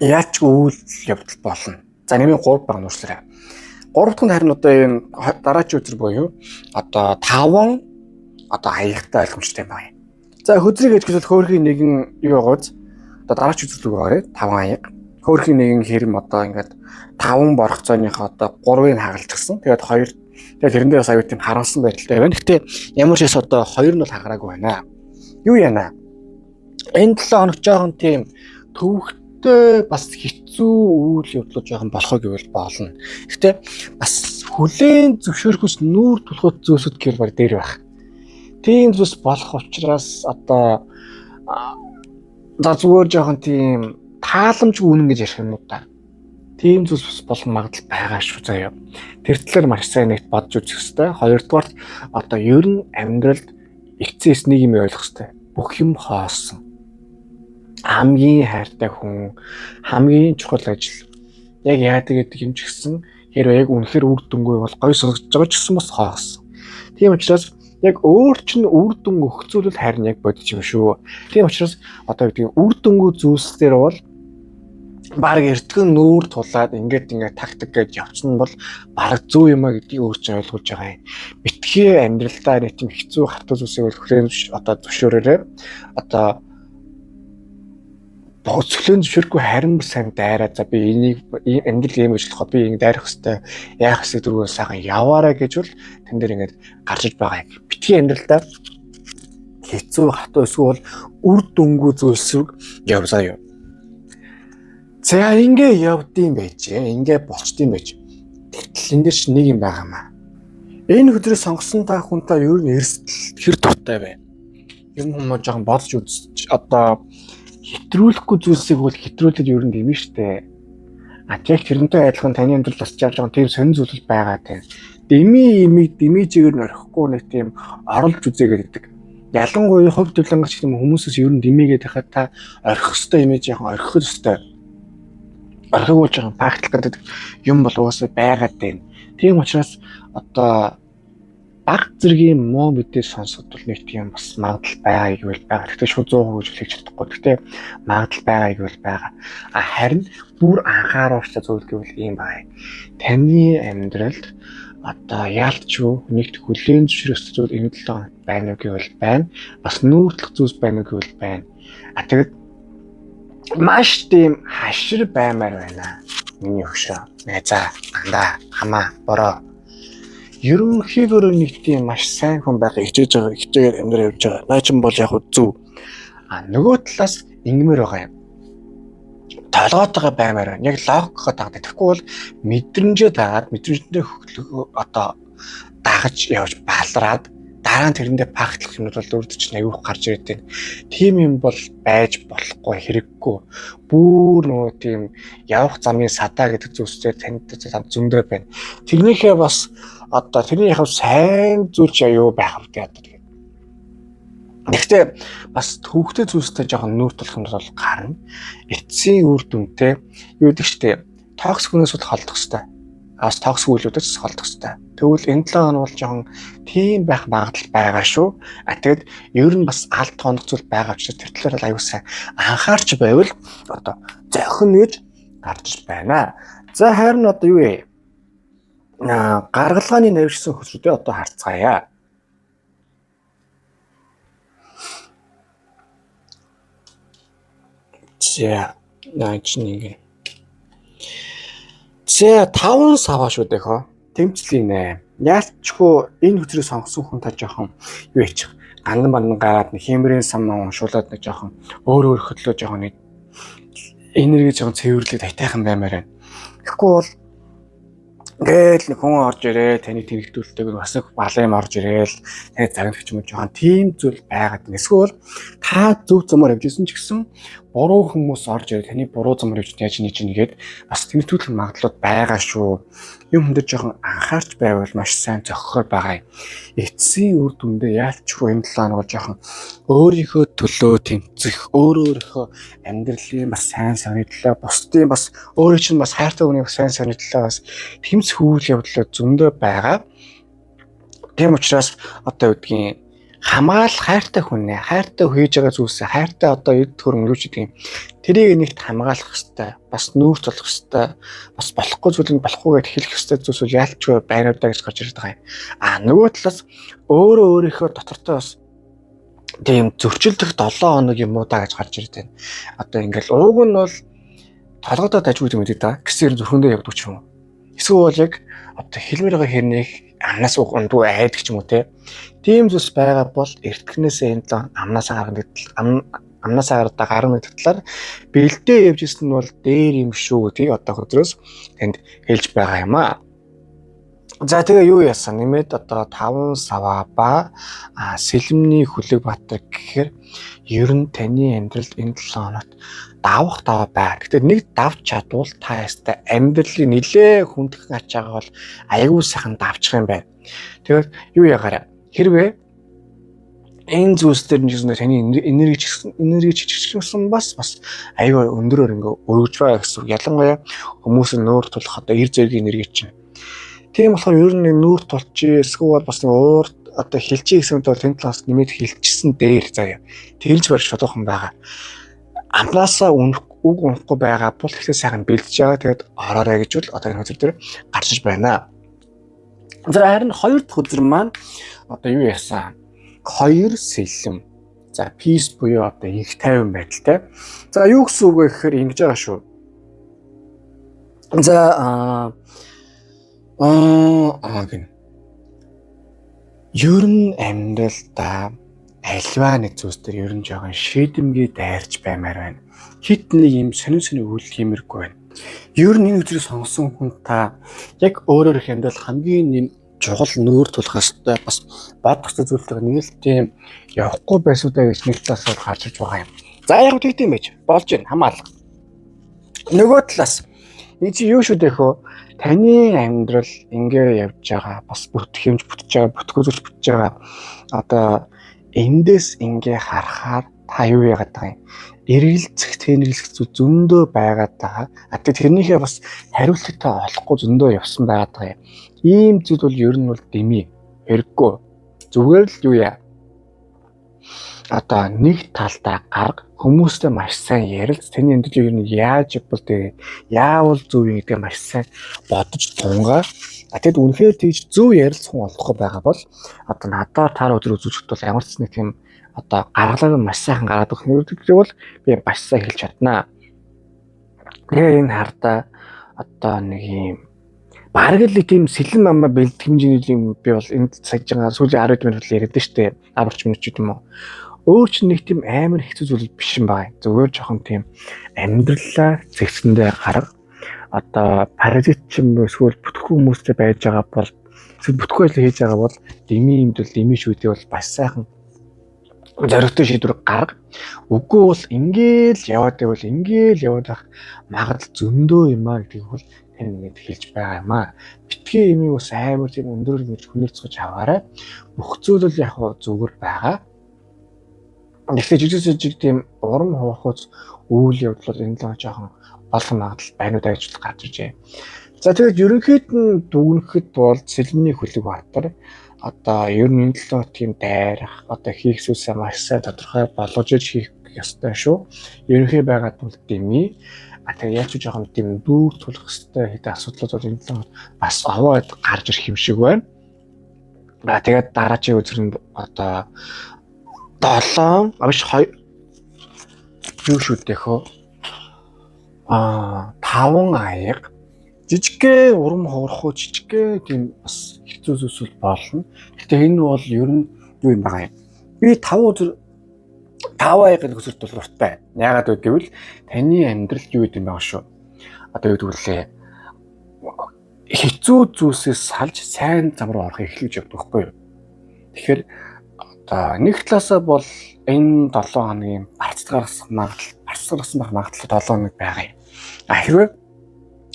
яач үйл явдал болно. За нэмийн 3 баг нууцлаарай. 3 дахь нь харин одоо энэ дараагийн өдөр буюу одоо 5 одоо аягтай ойлгомжтой юм байна. За хөдрийг гэж хэлвэл хөөрхийн нэгэн юу байгаач одоо дараач үзүүлэг байгаарэ 5 аяг. Хөөрхийн нэгэн хэрэм одоо ингээд 5 борох зооныхоо одоо 3-ыг хагалж гисэн. Тэгээд 2 тэгээд тэрэн дээр бас аюу тийм харамсан байдалтай байна. Гэтэ ямар ч хэс одоо 2 нь бол хагараагүй байна. Юу яана? Энэ 7 хоног жоохон тийм төвөгтэй бас хэцүү үйл явдлууд жоохон болохоо гэвэл болно. Гэтэ бас хүлээн зөвшөөрөхөс нүүр тулхуйц зүйлсүүд гэхэл баг дээр байх. Тийм зүйлс болох учраас одоо зүгээр жоохон тийм тааламжгүй үнэн гэж ярих юм уу та. Тийм зүйлс болон магадлал байгаа шүү заяа. Тэр талаар маш сайн нэгт бодж үзэх хэрэгтэй. Хоёрдугаар одоо ер нь амьдралд эцэс нэг юм ойлгох хэрэгтэй. Бүх юм хоосон. Хамгийн хайртай хүн, хамгийн чухал ажил. Яг яадаг гэдэг юм ч гэсэн хэрвээ яг үнэхээр үр дүнгүй бол гой сонсож байгаа ч гэсэн бас хоосон. Тийм учраас яг өөр чинь үр дүн өгцүүлэл харин яг бодож юм шүү. Тийм учраас одоо гэдэг үр дүнгүй зүйлс дээр бол баг эртгэн нүүр тулаад ингээд тактик гэж явцсан бол баг зөв юм а гэдгийг өөрчн ойлгуулж байгаа юм. Битгий амьдралдаа нэг тийм хэцүү хатуу зүйлсийг хүлээн одоо зөвшөөрөөрэй. Одоо боцлон зөвшөөрөхгүй харин сайн дайраа за би энийг амьдрал юм ажиллах би ингэ дайрах хэвээр яах хэсэг дөрвөө сайхан яваарай гэж бол тэн дээр ингээд гарч иж байгаа юм. Битгий амьдралдаа хэцүү хатуу эсвэл үр дүнгүй зүйлсийг явзаа юу. За ингэ явдсан байж, ингэ болчдсан байж. Тэгтэл энэ дэр чи нэг юм байгаа маа. Энэ хөдрөө сонгосон та хүнтэй ер нь эрсдэл хэр дуртай байна. Юм хүмүүс жоохон бодож үзэж одоо хэтрүүлэхгүй зүйлсийг бол хэтрүүлээд ер нь дэмэн штэ. Яг тэрнтэй адилхан таны амьдрал бас жаа жоохон тийм сонир зүйл байгаа тийм. Дэмижээр нь орхихгүй нэг тийм оролж үзээгээд гэдэг. Ялангуяа хувь төлөнгөч юм хүмүүсээс ер нь дэмийгээд байхад та орхих ёстой имиж яхан орхих ёстой. Орхигуулж байгаа практик гэдэг юм бол уусаа байгаад байна. Тийм учраас одоо баг зэргийн муу мэдээ сонсоход бол нэг тийм бас магадлал байгаа гэвэл байгаа. Гэхдээ шууд 100% гэж хэлж чадахгүй. Гэхдээ магадлал байгаа гэвэл байгаа. Харин бүр анхааруулж зүйл гэвэл ийм байна. Таны амьдралд одоо яалтчгүй нэгт хүлээн зөвшөөрөх зүйл энэ 7 хоног байна уу гэвэл байна. Бас нүүртлэх зүйлс байна уу гэвэл байна. Тэгэд маш тийм хашир баймаар байна. миний өгшөө. За андаа хамаа бороо. Ерөнхийдөө нэг тийм маш сайн хүн байх хичээгээр амьдрал явж байгаа. Наа чин бол яг зөв. Нөгөө талаас ингэмээр байгаа юм. Толгоотойгоо баймаар байна. Яг логикоо дагдаг. Тэгэхгүй бол мэдрэмжээ дагаад мэдрэмжтэй одоо дагаж явж балраад дараа нь тэрэндээ практик юмнууд бол өөрөдөж аюух гарч ирээд байна. Тим юм бол байж болохгүй хэрэггүй. Бүр нөгөө тийм явах замын садаа гэдэг зүйлсээр танд зөндөө байна. Тэрнийхээ бас одоо тэрний яг сайн зүйлч аюу байх хэрэгтэй одоо тэгээд. Гэхдээ бас төвхтэй зүйлстэй жоохон нүүр тулах юм бол гарна. Эцсийн үр дүнтэй юу гэдэг чтэй токсик хүнээс бол холдох хэрэгтэй. Аас токсик үйлүүдээс холдох хэрэгтэй. Тэгвэл энэ 7 хоног бол жоохон тийм байх магадлал байгаа шүү. Тэгээд ер нь бас алт хоног зүйл байгаа учраас тэр талаар бол аюу сайн анхаарч байвал одоо зохин гэж гарч байна. За харин одоо юу вэ? Гаргалгааны навьжсан хөсрүүдээ одоо харцгаая. За наачныг. За 5 саваа шүү дэхөө. Тэмцлийн нэ. Яалчгүй энэ хөдрөө сонгосон хүн та жоохон юу яачих. Гандан бандан гараад нэг хэмрийн сам уншуулад нэг жоохон өөр хөдлөө жоохон нэг энерги жоохон цэвэрлээд айтайхан баймаар байна. Тэгэхгүй бол ингээл нэг хүн орж ирээ таны тэнэгдүүлдэг бас нэг балын орж ирээл таны загнах юм жоохон тийм зүйл байгаад байна. Эсвэл та зөв замаар явжсэн ч гэсэн буруу хүмүүс орж ирээ таны буруу замаар явж яаж нэгээд бас тэнэгдүүлэх магадлал байгаа шүү. Юм хүндэр жоохон анхаарч байвал маш сайн зохихоор байгаа юм. Эцсийн үр дүндээ яалчгүй энэ 7 хоног жоохон өөрийнхөө төлөө тэмцэх, өөрийнхөө амьдралын бас сайн санагдлаа, бусдын бас өөрөө чинь бас хайртай хүний сайн санагдлаа бас тэмцэх үйл явдлаа зөндөө байгаа. Тийм учраас одоо үгдгийн хамгаалах хайртай хүнээ, хайртай хийж байгаа зүйлсээ, хайртай одоо эд хөрөнгө юу ч гэдэг юм. Тэрийг нэгт хамгаалах хэрэгтэй, бас нүүрс болох хэрэгтэй, бас болохгүй зүйлийг болохгүй гэж хэлэх хэрэгтэй зүйлс яалчгүй байруудаа гэж гарч ирээд байгаа юм. Нөгөө талаас өөрөө өөрийнхөө дотортой бас тийм зөрчилдөх 7 хоног юм уу да гэж гарч ирээд байна. Одоо ингээл ууг нь бол толгойдоо дажгүй юм гэдэг да. Гэсээр зүрхэндээ явдаг ч юм уу. Эсвэл бол яг одоо хэлмээр байгаа хэрнийг амнаас ундуу айдаг ч юм уу те. Тийм зүйлс байгаа бол эртгэнээсээ энэ амнаас гардаг гарна гэдэг талаар бэлдээ явж ирсэн нь бол дээр юм шүү гэдгийг одоо хөдрөөс тэнд хэлж байгаа юм аа. За тэгээ юу яасан нэмээд одоо 5 саваа ба сэлмний хүлэг баттар гэхээр ер нь таны амьдралд энэ 7 хоногт давах даваа байна. Гэхдээ нэг давж чадвал та ястай амьдралыг нилээ хүндхэн ач байгаа бол аягүй сайхан давчих юм байна. Тэгээд юу ягаараа хэрвээ энэ зүйлс төр нь таны энерги чичгсэн бас аягүй өндөрөөр ингээ өргөж байгаа гэсэн. Ялангуяа хүмүүсийн нүүр тулах одоо эр зэргийн энерги чинь. Тийм болохоор ер нь нүүр тулчих эсвэл бас нэг уур одоо хилчээ гэсэн бол тэн талаас нэмээд хилчсэн дээр заяа. Тэрж барь шодоохон байгаа. Амнаасаа үг унахгүй байгаа бол ихээ сайхан бэлдэж байгаа. Тэгээд ороорой гэж бол одоо энэ хөтөл дээр гарчиж байна. За харин 2 дахь өдөр маань одоо юу яасан? 2 сэлэм. За peace буюу одоо их тайван байдалтай. За юу гэсэн үг вэ гэхээр ингэж байгаа шүү. За гэн. Ер нь амьдралдаа альва нэг зүйлс төр ер нь жоохон шийдэмгий дайрч баймаар байна. Хит нэг юм сонин үйл хиймэргүй байна. Ер нь энэ өдрийг сонгосон хүн та яг өөрөөр их амьдрал хамгийн нэм чухал нүүр тулах ёстой бас бодох зүйлтэй нэг л тийм явахгүй байсуудаа гэж нэг талаас бол гарч иж байгаа юм. За яг үгүй тийм байж болж байна хамаалал. Нөгөө талаас энэ чи юу шүү дэхөө таны амьдрал ингээ явж байгаа бас бүтгэмж бүтэж байгаа бүтгэүүлж бүтэж байгаа одоо эндээс ингээ харахаар та юу яагаад байгаа юм эргэлзэх тэнэрлэх зөндөө байгаад байгаа. Тэгээд тэрнийхээ бас хариулттай олохгүй зөндөө явсан байгаад байгаа юм. Ийм зүйл бол ер нь бол дэмий хэрэггүй. Зүгээр л юу яа одоо нэг талдаа гарга хүмүүстэй маш сайн ярилц таны амьдрал ер нь яаж бол тэгээ яавал зөв юм гэдэг маш сайн бодож тунгаа. Тэгэд үнэхээр тийж зөв ярилцах хүн олохгүй байгаа бол одоо надад таар өдөр үзүүлэхэд бол ямар ч нэг тийм одоо гаргалаа маш сайхан гараад өгөх нэрдэг бол би маш сайн хэлж чаднаа. Тэгээ энэ хардаа одоо нэг юм бараг л тийм сэлэн мама бэлдэх хэмжээний юм би бол энд саяжгаа сүүлийн 10 минут л яриад штэ аварч минут ч юм уу. Өөр ч нэг тийм амар хэцүү зүйл биш юм байна. Зүгээр жоохон тийм амьдралаа зэгцэндээ гарга одоо паразит ч юм уу эсвэл бүтгэхгүй хүмүүстэй байж байгаа бол эсвэл бүтгэхгүй ажил хийж байгаа бол дими юмд бол дими шүүдээ бол бас сайхан зоригтой шийдвэр гарга. Үгүй бол ингээл яваад байвал ингээл яваад ах магадлал зөндөө юм аа гэдгийг бол тань ингээд хэлж байгаа юм аа. Битгий имийг бас амар тийм өндөр гэж хүнэрцгэж аваарай. Бүх зүйл бол яг зүгээр байгаа. Гэхдээ жижиг тийм урам хуурхуйц үйл явдлууд энэ л жоохон олон магадлал байнуудаа гэж гарч иржээ. За тэгээд ерөнхийд нь дүгнэхэд бол сэлмний хөлөг баатар одоо ер нь энэ л тийм дайрах одоо хийх зүйлсээ маш сайн тодорхой болгож хийх ёстой шүү. Ерөнхий байгаад бол дими тэгээд яаж ч жоохон тийм дүүр тулах хэвээр хэдэн асуудлууд бол энэ л бас овоод гарч ирэх юм шиг байна. Тэгээд дараагийн үзэр нь одоо 7 авш 2 юу шүү дээ 5 аяга жижигхэн урам хуурхуу жижигхэн тийм бас хэцүү зүйлс болно. Гэтэ энэ бол ер нь юу юм байгаа юм. Би 5 аяга гэж үзэлт бол урттай. Яагаад вэ гэвэл таны амьдрал юу гэдэг юм байгаа шүү. Одоо юу гэдэг вэ? Хэцүү зүйлсээс салж сайн зам руу орох эхлэж явдаг байхгүй юу? Тэгэхээр нэг талаасаа бол энэ 7 хоногийн барцлагсан магадлал 7 хоног байгаа юм. Хэрвээ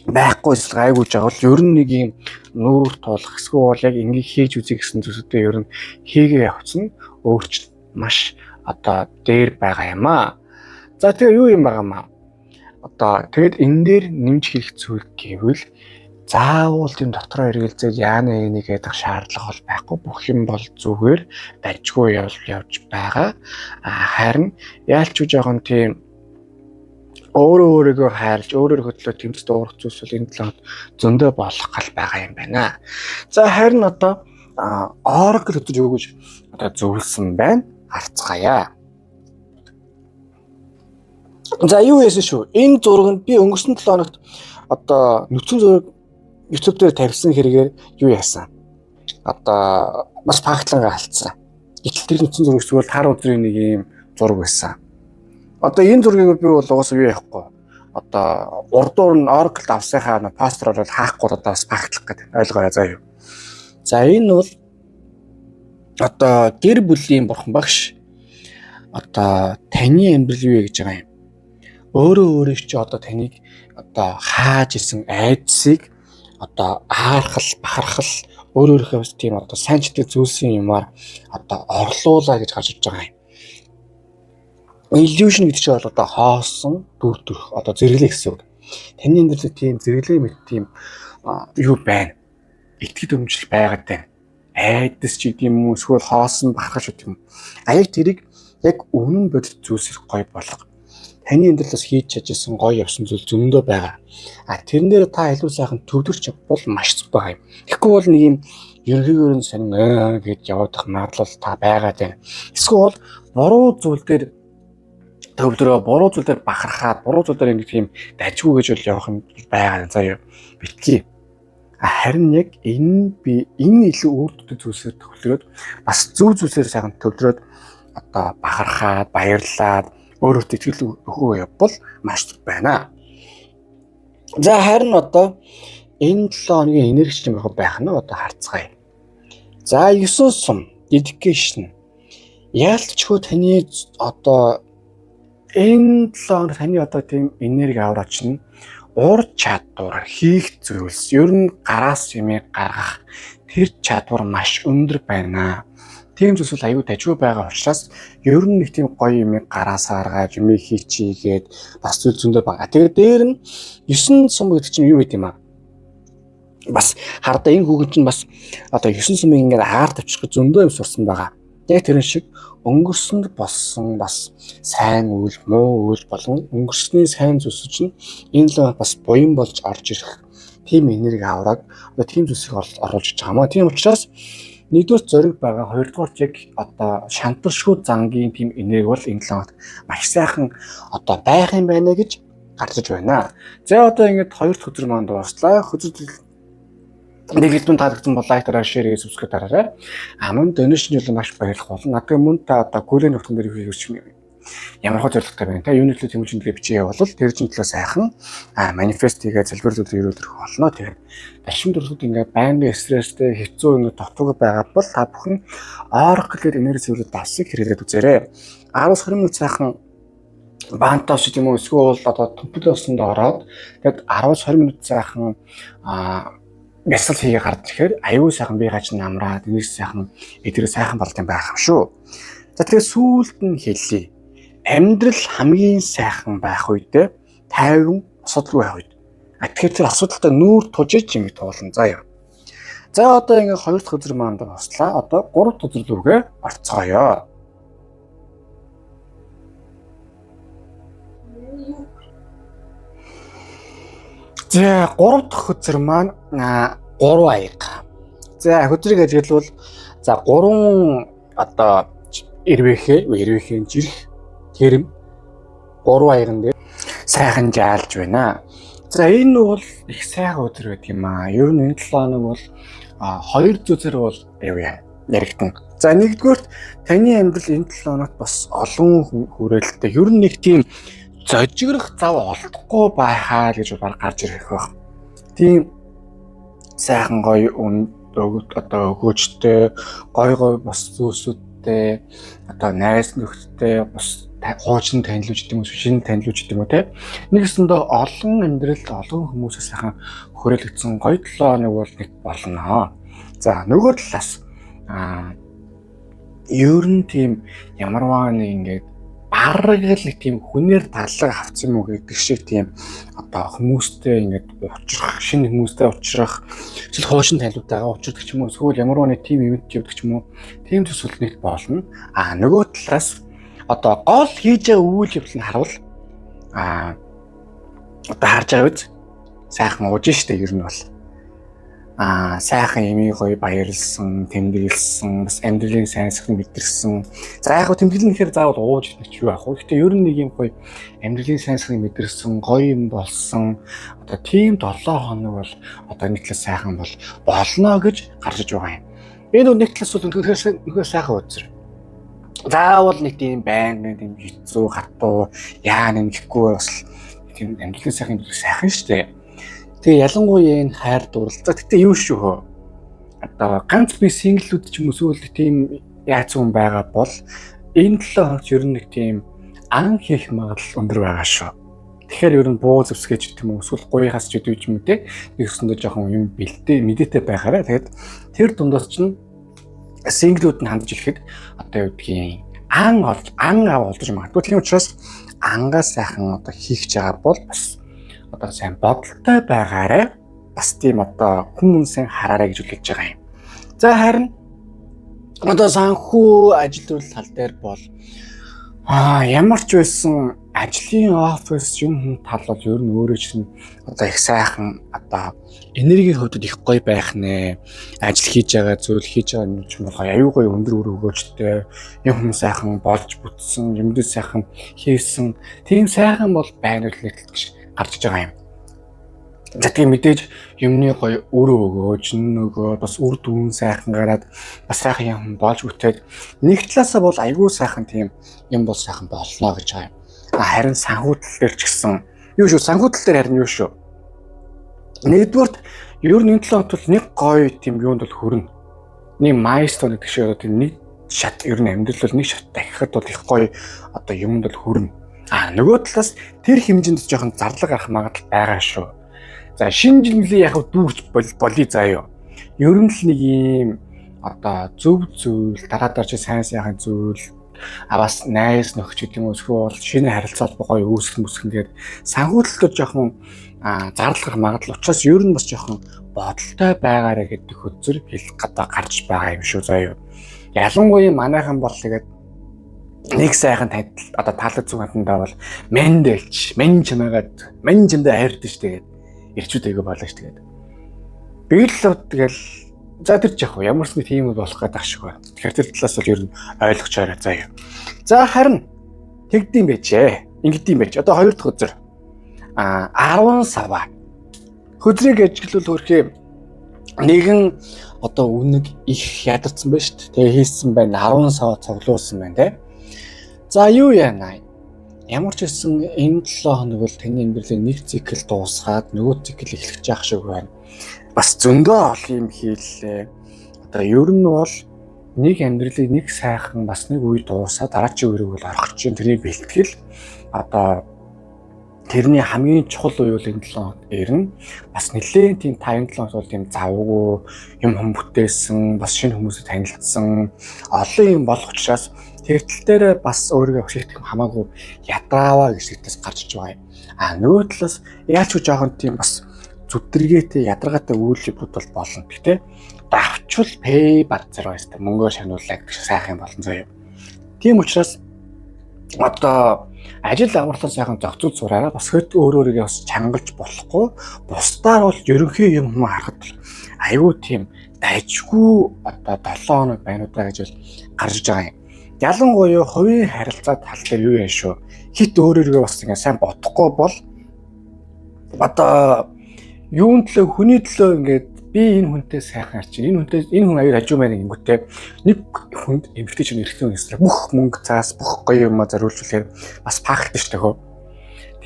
байхгүй эсвэл гайгүйж байгаа бол ер нь нэг юм нүүр тулах эсвэл яг ингээ хийж үзье гэсэн зүйлсүүдээ ер нь хийгээ явцсан өөрчлөлт маш одоо дээр байгаа юм аа. За тэгээ юу юм байгаа юм аа? Одоо тэгэд энэ дээр нэмж хийх зүйл гэвэл заавал тийм дотроо эргэлзээд яана энийг ядах шаардлага бол байхгүй. Бүх юм бол зүгээр дажгүй явж байгаа. Харин яалч уу жоохон тийм өөрөөгөө хайрлж өөрөөр хөдлөө тэмцэд уурах зүйлс бол энэ талаар зөндөө болох гал байгаа юм байна. За харин одоо Oracle өдөр юу гэж одоо зөвлөсөн байна. Харцгаая. За юу яасан шүү. Энэ зураг нь би өнгөрсөн 7 хоногт одоо нүцгэн зураг YouTube дээр тавьсан хэрэгээр юу яасан? Одоо бас фактлангаа алдсан. Гэтэл тэр нүцгэн зураг эсвэл тар өдрийн нэг юм зураг байсан. Одоо энэ зургийг би бол угаасаа юу яахгүй. Одоо урдуур нь Oracle авсныхаа постероор бол хаахгүй одоо бас фактлах гэдэг ойлгоё заа юу. За энэ бол одоо гэр бүлийн бурхан багш. Одоо таны амьдрал юу гэж байгаа юм? Өөрөө чи одоо таныг одоо хааж исэн айдсыг одоо аархал бахархал өөрөөхөөс тийм одоо сайн читэй зүйлсийн юмар одоо орлуулаа гэж гарч иж байгаа юм. Illusion гэдэг чинь бол одоо хоосон дүр төрх одоо зэрэглээ гэсэн үг. Таны амьдралд тийм зэрэглээ мэт тийм юу байна. Итгэд өмжил байгаад байна. Айдас ч гэдэм юм эсвэл хоосон бахархаж гэдэг юм. Аяг тэрийг яг үнэн бодит зүйлсээр гоё болгох. Таны амьдралаас хийж чадсан гоё явсан зүйл зөндөө байгаа. Тэрэн дээр та илүү сайхан төвлөрч бол маш зүг байгаа юм. Тэгэхгүй бол нэг юм ерөнхийдөө нь сонин гэж явагдах магадлал та байгаад байна. Эсвэл буруу зүйл дээр төвлөрөө, буруу зүйл дээр бахархаад, буруу зүйл дээр нэг тийм дажгүй гэж бол явах юм байгаа. За юу битгий. Харин яг энэ илүү өөртөө зүйлсээр төвлөрөөд бас зөв зүйлсээр сайхан төвлөрөөд одоо бахархаад, баярлаад өөрөөд итгэл өгөө явбал маш зүг байна. За харин одоо энэ 7 хоногийн энерги юм байх нь одоо харцгаая. За 9 сум dedication. Яалтчгүй таны одоо энэ 7 хоног таны одоо тийм энерги авраач нь ур чадвар хийх зүйлс ер нь гараас юм гаргах тэр чадвар маш өндөр байна. Тийм зүйлс аюу дажгүй байгаа учраас ер нь нэг тийм гоё юм гараас гаргаж юм хийчигээд бас зүйл зөндөө байгаа. Тэгээд дээр нь 9 сум гэдэг чинь юу гэдэг юм аа? Бас хардаа энэ хүүхэн чинь бас одоо 9 сумыг ингээд агаар тавьчих зөндөө юм сурсан байгаа. Яг тэрэн шиг өнгөрсөнд болсон бас сайн үйл, муу үйл болон өнгөрсний сайн зүйлс чинь энэ л бас буян болж орж ирэх тийм энерги авраг одоо тийм зүйлсийг оруулж байгаа юм. Тийм учраас нэгдүгээр зориг байгаа, хоёрдугаар яг одоо шантаршгүй зангийн тийм энерги бол энэ л маш сайхан одоо байх юм байна гэж гарчиж байна. За одоо ингээд 2 дахь өдөр маань дууслаа. Өдөр нэг хэдэн таалагдсан бол лайк дараа шеэр хийх subscribe дараарай. Мөн донешны бол маш баярлах болно. Надад мөн та одоо гүлэн нутган дээр хийх юм. Ямар хөө зорилготой байна. Та юуны төлөө тэмүүлж нэгэ бичээ бол тэр чинь төлөө сайхан манифест хийгээ залбирлуудыг өрөөлөх болно. Тэгээд даршин дурсууд ингээд байнгын стресстэй хэцүү ингээд дотог байгаа бол та бүхэн Oracle-ээр энерги цэвэрлэх дасыг хэрэглээд үзээрэй. 10-20 минут сайхан баантаа шиг юм уу эсвэл одоо компьютерсонд ороод тэгээд 10-20 минут сайхан бясал хийгээ гард ирэхээр аюу сайхан би гаж намраад энерги сайхан эдгээр сайхан болт юм байх юм шүү. За тэгээд сүүлд нь хэллий. Амьдрал хамгийн сайхан байх үедээ тайван асуудалгүй байх үед. Тэгэхээр тэр асуудалтай нүүр тужиж юм туулна заяа. За одоо ингээ 2 дахь өдөр маань дуслаа. Одоо 3 дахь өдөр рүүгээ орцгоё. За 3 дахь өдөр маань 3 аяга. За өдрийг ажиглавал за 3 одоо эрвэхийн жирэх тэрэм 3 аяган дээр сайхан жаалж байна. За энэ бол их сайхан өдөр байдаг юм аа. Ер нь энэ 7 хоног бол 2 зүйлээр бол яригдана. За нэгдүгээрт таны амьдрал энэ 7 хоногт бас олон хүрээлэлтэй. Ер нь нэг тийм зожигрох зав олдохгүй байхаа гэж баг гарч ирэх байх. Тийм сайхан гоё одоо өгөөжтэй гоё бас зүйлсүүдтэй одоо найз нөхдөдтэй бас хуучин танилуж гэдэг юм уу шинэ танилуж гэдэг юм уу те нэгэсэндээ олон амьдралд олон хүмүүсээс сайхан хөрөлгдсөн гоё 7 хоног бол нэг болно. За нөгөө талаас ер нь тийм ямарваа нэг ингээд бараг л нэг тийм хүнээр дадлага авсан юм уу гэдэг шиг тийм одоо хүмүүстэй ингээд уулзрах шинэ хүмүүстэй уулзрах эсвэл хуучин танилуудтайгаа уулздаг ч юм уу эсвэл ямарваа нэг тийм ивент явдаг ч юм уу тийм төсөл нэг болно. Нөгөө талаас одоо гол хийж байгаа үйл явдал нь харуул одоо харж байгаа үз сайхан ууж штэ ер нь бол сайхан эмээ гоё баярлсан тэмдэглэсэн бас амьдралын сайн сайхан мэдэрсэн за яг гоо тэмдэглэнэхээр заавал ууж идэх ч юу ах вэ гэхдээ ер нь нэг юм гоё амьдралын сайн сайхан мэдэрсэн гоё юм болсон одоо тийм 7 хоног бол одоо нэг талаас сайхан бол болно гэж гарч иж байгаа юм. Энэ нэг талаас бол нөхөр сайхан үзэр заавал нэг тийм байнга тийм хэцүү хатуу яа нэмэхгүй бас тийм амьдралын сайхан шүү дээ. Тэгээ ялангуяа энэ хайр дурлал. Гэтэ юу шүү хөө. Одоо ганц би синглүүд ч юм уу эсвэл тийм яац хүн байгаа бол энэ 7 хоногт ер нь нэг тийм ан хийх магадлал өндөр байгаа шүү. Тэгэхээр ер нь буу зэвсгэж гэх юм уу эсвэл гуйхаас ч үдвэж юм те нэгсэндээ жоохон юм бэлдээ мэдээтэй байхаараа тэгээд тэр дундаас ч синглүүд нь хандж ирэхэд одоо юу гэдгийг ан олдож магадгүй. Тийм учраас ангаас сайхан одоо хийх гэж байгаа бол бас одоо сайн бодолтой байгаарай. Бас тийм одоо хүмүүсийн хараарай гэж үлээж байгаа юм. За харин одоо санхүү ажил үйл тал дээр бол ямар ч байсан ажлын офис юм тал бол ер нь өөрөө чинь одоо их сайхан одоо энергийн хувьд их гоё байх нэ. Ажил хийж байгаа зүйл хийж байгаа юм ч бол аюу гоё өндөр үр өгөөжтэй юм сайхан болж бүтсэн юмдээ сайхан хийсэн тийм сайхан бол байна л гэж гарч иж байгаа юм. За тийм мэдээж юмны гоё үр өгөөж нөгөө бас үр дүн сайхан гараад бас сайхан юм болж бүтээд нэг талаасаа бол аюу сайхан тийм юм бол сайхан болно гэж байгаа юм. Харин санхүүтэл дээр ч гэсэн юу шүү санхүүтэл дээр харин юу шүү. Нэгдүгээрт ер нь энэ 7 хоногт бол нэг гоё тийм юунд бол хүрнэ. Нэг майлстоун гэдэг шиг одоо нэг шат ер нь амьдрал бол нэг шат дахихад бол их гоё одоо юмд бол хүрнэ. Нөгөө талаас тэр хэмжээнд жоохон зарлаг гарах магадлал байгаа шүү. За шинэ жилийн яг дүүрч болий заяа. Ер нь л нэг юм одоо зөв зүйл дараа дараач сайн сайхан зүйл бас найз нөхч гэдэг юм уу эсвэл шинэ харилцаа холбоо гоё үүсгэн гэдэг санхүүдлэлд жоохон зарлах магадлал учраас ер нь бас жоохон бодолтой байгаарэ гэдэг хөзөр хэлэх гадаа гарч байгаа юм шүү заяа. Ялангуяа манайхан бол тэгээд нэг сайхан одоо таалаг зүг хатандаа бол мэндэлч мэн чамайгаа хайртай ш тэгээд ирчүүд айгаа болоо ш тэгээд би л тэгэл за тэр жах ямар ч нэг тийм болох гэдэг шиг байна. Тэгэхээр тэр талаас бол ер нь ойлгож байгаа заяа. За харин тэгдэм байжээ. Ингэдэм байж. Одоо 2 дахь өдөр 10 сава. Хөдрийг ажиглал хөрхий нэгэн одоо үнэг их ядарсан байна шүү дээ. Тэгээ хийсэн байна 10 сава цуглуулсан байна те. За юу яана? Ямар ч гэсэн энэ 7 хоног бол таны амьдралын нэг цикл дуусгаад нөгөө цикл эхлэж явах шиг байна. Бас зөндөө олон юм хийлээ. Одоо ер нь бол нэг амьдралыг нэг сайхан бас нэг үе дуусаад дараагийн үеийг бол орох чинь тэрийг бэлтгэл. Одоо тэрний хамгийн чухал үе бол энэ 7 хоног ирнэ. Бас нэлээд тийм 5-7 хоног бол тийм завгүй юм бүтээсэн, бас шинэ хүмүүстэй танилцсан олон юм болох учраас тэр тал дээр бас өөрийгөө хөшөөх хамаагүй ядрааваа гэж сэтгэлээс гарч иж байгаа юм. Нөгөө талаас яаж ч жоохон тийм бас зүтргээтэй ядаргаатай үйлчлүүд бол болно. Гэхдээ давчвал pay базар байстай мөнгөө шагнуулдаг сайхан болно заяа. Тийм учраас одоо ажил амарлан сайхан зохицуул сураараа бас өөрөөрөө бас чангалж болохгүй. Бусдаар бол ерөнхий юм харахад аюу тийм дайжгүй одоо 7 хоног байна удаа гэж бол гарч иж байгаа юм. Ялангуяа хувийн харилцаа тал дээр юу юм шүү. Хит өөрөөрөө бас ингэ сайн бодохгүй бол одоо юун төлөө хүний төлөө ингээд би энэ хүнтэй сайхан арч энэ хүн аяар хажуу маань ингэвтэй нэг хүнд эмгтэй чинь эрэгтэй хүн эсрэг бүх мөнгө цаас бүх гоё юм зориулжүүлэхээр бас паахдаг шүү дээ.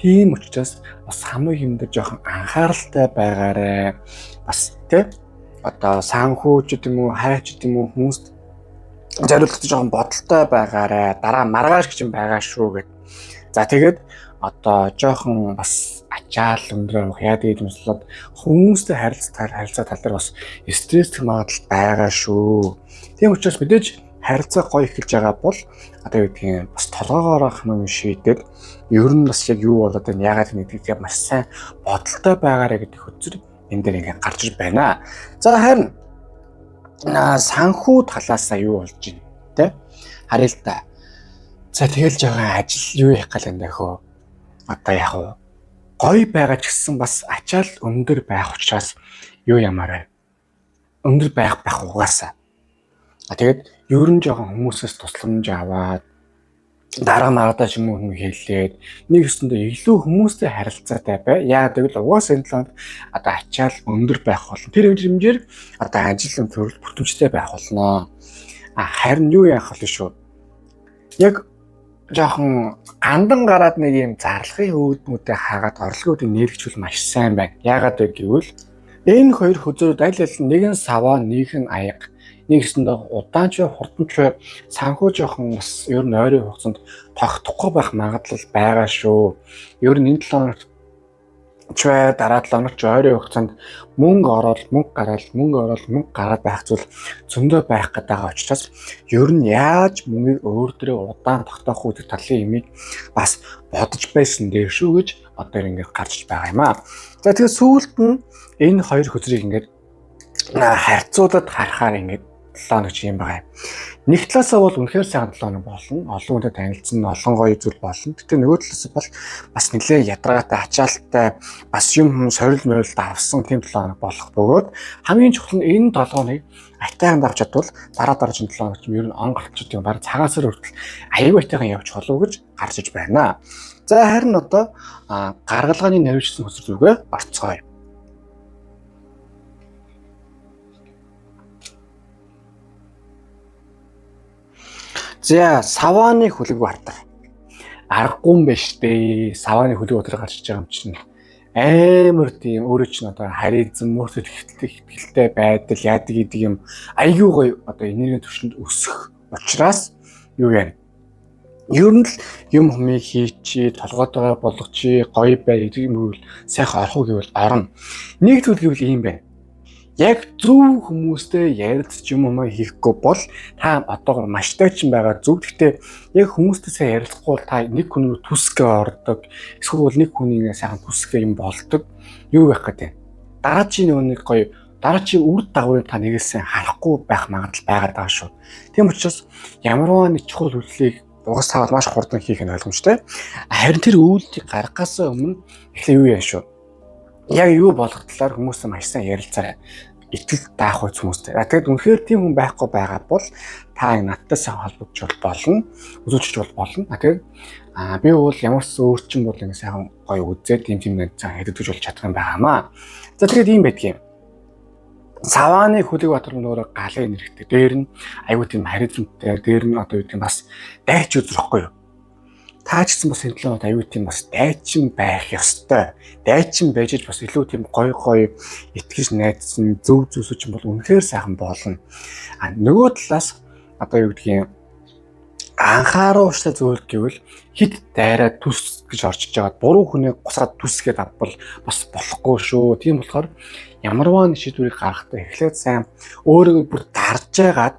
Тийм учраас бас хамгийн юм дээр жоохон анхааралтай байгаарэ. Бас тий одоо санхүүч гэдэг юм уу хайч гэдэг юм уу хүмүүст зориултад жоохон бодолтой байгаарэ. Дараа маргааш гэж юм байгаа шүү гэд. За тэгээд одоо жоохон бас ачаал өндрөө яа гэдэг юм болоод хүмүүстэй харилцаа тал дээр бас стресстэй магадлал байгаа шүү. Тийм учраас мэдээж харилцаа гоё эхэлж байгаа бол одоо юу гэдгийг бас толгоогоор хамаагүй шийдээд ер нь бас яг юу болоод байна яагаад гэдгийг маш сайн бодолтой байгаарэ гэдэг хөтөр энэ дээр ингээд гарч ир байна. За харин санхүү талаасаа юу болж байна те харъя л та. За тэгэлж байгаа ажил юу хийх гал энэ хөө одоо яг гоё байгаа ч гэсэн бас ачаал өндөр байх учраас юу ямаар вэ? Өндөр байх угаасаа. Тэгээд ер нь жоохон хүмүүсээс тусламж аваад дараа марадаа ч юм уу хүн хэлээд нэг өсөндөө илүү хүмүүстэй харилцаатай бай. Яагаад гэвэл угаасаа энэ талаар одоо ачаал өндөр байх болно. Тэр хэмжээр одоо ажил төрөл бүтэмжтэй байх болно. Харин юу яах вэ шүү? Яг жоохон гандан гараад нэг юм зарлагын үүднүүдэд хаагаад орлогуудыг нэрвчүүл маш сайн байна. Яагаад вэ гэвэл энэ хоёр хөзөрөд аль аль нэгэн саваа нэгэн аяга нэгсэндээ удаанч хурданч санхүү жоохон бас ер нь ойрын хугацаанд тогтохгүй байх магадлал байгаа шүү. Ер нь энэ 7 хоногт дараа 7 хоногт ойрын хугацаанд мөнгө гараад байх зүйл зөндөө байх гэдэг учраас ер нь яаж мөнгөийг өөр дөрөө удаан тогтоох үү гэдэг талын имийг бас бодож байсан дээр шүү гэж одоо ингээд гарч байгаа юм аа. За тэгээд сүүлд нь энэ хоёр хөзрийг ингээд харьцуулаад харахаар ингээд 7 хоног юм байгаа юм. Нэг талаасаа бол үнэхээр сайн 7 хоног болно. Олон хүнтэй танилцсан, олон гоё зүйл болно. Гэтэ нөгөө талаас бол бас нэлээ ядаргаатай, ачаалттай, бас юм сорил морил давсан тийм 7 хоног болох бөгөөд хамгийн чухал нь энэ 7 хоног айтайхан давж чадвал дараагийн 7 хоног чинь ер нь онголчод юм баг цагаасаар хүртэл аягүй айтайхан явж болов гэж гарч иж байна. За харин одоо гаргалгааны навьжсан хөсөр зүгээ орцгоё. За савааны хүлэг бартар. Аргагүй юм байна штэ. Савааны хүлэг бартар гарч иж байгаа юм чинь амар тийм өөрөө чинь одоо харилцан мөрөд ихтэй байдал яадаг гэдэг юм айгүй гоё одоо энерги төвшөнд өсөх учраас юу яа. Ер нь л юм хүмүүс хийчи, толгойтойгоо болгочи, гоё бай гэдэг юм бол сайхан орох гэвэл орно. Нэгдүгээр гэвэл ийм байна. Яг зөв хүмүүстэй ярилцж юм хийхгүй бол та одоогор маштай ч байгаа зөв. Гэхдээ яг хүмүүстэй сайн ярилцахгүй бол та нэг хүн рүү түсгээ ордог. Эсвэл нэг хүнийг сайхан түсгээ юм болдог. Юу байх гэдэг. Дараагийн нэг гоё дараагийн үр дагаврыг та нэгэлсэн харахгүй байх магадлал байгаад байгаа шүү. Тийм учраас ямарваа нэг чухал үйлчлэгийг угаасаа маш хурдан хийх нь ойлгомжтой. Харин тэр үйлдэлийг гаргахаас өмнө эхлээ юу яа шүү. Яг юу болох талаар хүмүүстэй маш сайн ярилцаарай. итгэл даах үс хүмүүстэй. Тэгээд үнэхээр тийм хүн байхгүй байгаа бол та надтай сайн холбогдож болно, үзүүлчих болно. Тэгээд би бол ямар ч өөрчлөн бол ингэ сайхан гоё үзээд тийм цаа хэдэгдэж болж чадах юм байгаамаа. За тэгээд ийм байдгийн. Савааны Хүлэгбаатар нөөрэ галын нэрхтээ. Дээр нь аюу тийм харилцантай, дээр нь одоо юу гэдэг бас дайч үзрэхгүй юу? Таачсан бас энэ талаар аюу тийм бас дайчин байх ёстой. Дайчин байж бас илүү тийм гоё итгэж найдсан зөв зүйлсүүч юм бол үнэхээр сайхан болно. Нөгөө талаас одоо юу гэдгийг анхааруулжтай зүйл гэвэл хит дайраа түс гэж орчиж байгаа. Буруу хүнийг гусаад түсгээд авбал бас болохгүй шүү. Тийм болохоор ямарваа нэг шийдвэрийг гаргахдаа эхлээд сайн өөрийгөө бүр дарж байгаад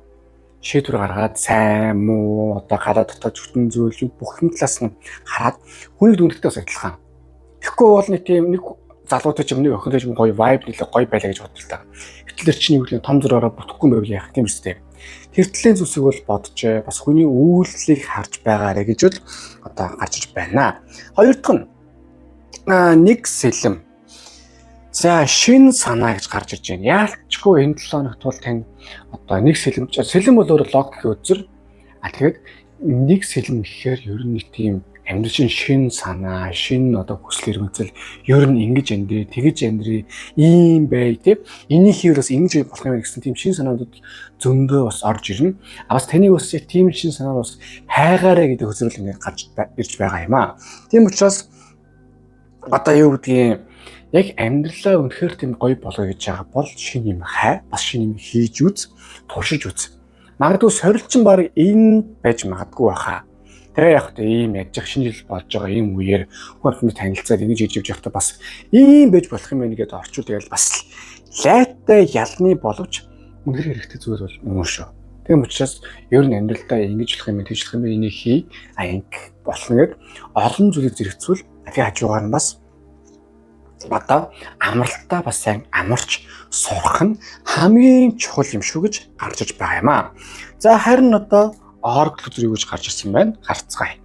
шийдвэр гаргаад сайн муу одоо гадаа дотоод зүтэн зүйл бүх юм талаас нь хараад хүнийг дүнэлтээ бас адилхан. Тэгэхгүй бол нэг тийм нэг залуутай ч юм нэг охинтой ч юм гоё vibe нэлээ гоё байлаа гэж бодлоо та. Гэтэл чинь юу гэдэг томзороо бүтэхгүй байв яах тийм үстэй. Тэр төлөлийн зүйлсийг бол бодож бас хүний үйлслийг харж байгаарэ гэж бол одоо гарч иж байна. Хоёр дахь нь нэг сэлэм. За шин санаа гэж гарч иж байна. Яалтчгүй энэ 7 хоногт бол тань одоо нэг сэлэм бол өөр логик үзэр. Тэгээд нэг сэлэм гэхээр ер нь нэг тийм амьдрал шин санаа, шин одоо хүсэл эрмэлзэл ер нь ингэж амьдрий, тэгэж амьдрий, ийм бай тийм. Энийг хийвэл бас ингэж болох юм гэсэн тийм шин санаадууд зөндөө бас орж ирнэ. Бас таныг бас тийм шин санаа бас хайгаарэ гэдэг хөсрөл ингэ гарч ирж байгаа юм аа. Тийм учраас одоо юу гэдгийг яг амьдралаа үнэхээр тийм гоё болгоё гэж байгаа бол шин юм хай, бас шин юм хийж үз, туршиж үз. Магадгүй сорилчин баг энэ байж магадгүй байхаа. Тэгээ яг та ийм яж шинэ жил болж байгаа ийм үеэр хүн танилцаад ингэж иживж явахдаа бас ийм байж болох юм байна гэдээ орчуул тэгэл бас лайтай ялны боловч үнэхээр хэрэгтэй зүйл бол мөн шүү. Тийм учраас ер нь амьдралдаа ингэж болох юм, тэгж болох юм энийг хий, ингэ болно гэд олон зүйлийг зэрэгцүүл тэгээ хажуугаар нь бас одоо амралтаа бас сайн амарч сурах нь хамгийн чухал юм шүү гэж гарч иж байгаа юм аа. За харин одоо оргл зүрийг гэж гарч ирсэн байна. Харцгаая.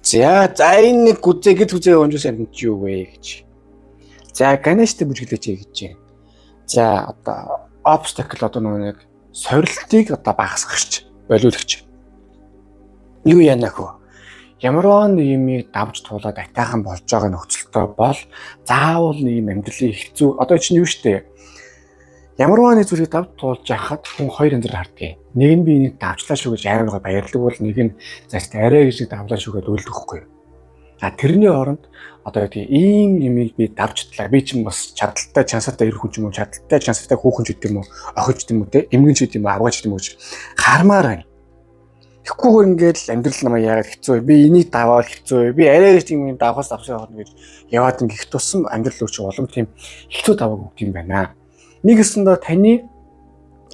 За энэ нэг гүзээ өнжөөс амт юу вэ гэж. За ганаштай бүжиглэж гэж байна. За одоо obstacle одоо нэг сорилтыг одоо багасгахч, болиулагч. Юу яана хөө? Ямарваа нэг юмыг давж туулаад атайхан болж байгаа нөхцөлтэй бол заавал нэг юм амьдралын хэцүү одоо чинь юу штэ. Ямарваа нэг зүйлийг давж туулж яхад хүн хоёр янзаар харддаг. Нэг нь би энийг давчлаа шүү гэж аймага баярлаг бол нэг нь заастаа арай гэж давлаа шүү гэдээ үйлдэхгүй. Тэрний оронд одоо ийм юмыг би давжтлаа. Би ч юм бас чадaltaй чансаатай ир хүн ч юм уу, чадaltaй чансаатай хүүхэн ч гэдэг юм уу, охин ч гэдэг юм уу те, эмгэн ч гэдэг юм уу, авгаач гэдэг юм уу гэж хармаар байна. Тэгэхгүйгээр ингээд амьдрал намайг яагаад хэцүү вэ? Би энийг даваад хэцүү вэ? Би арай тийм юм давхаас авсан явах гэж яваад ингээд тусам амьдрал өч болом тийм хэцүү даваг өгд юм байна. Нэг өсөндөө таны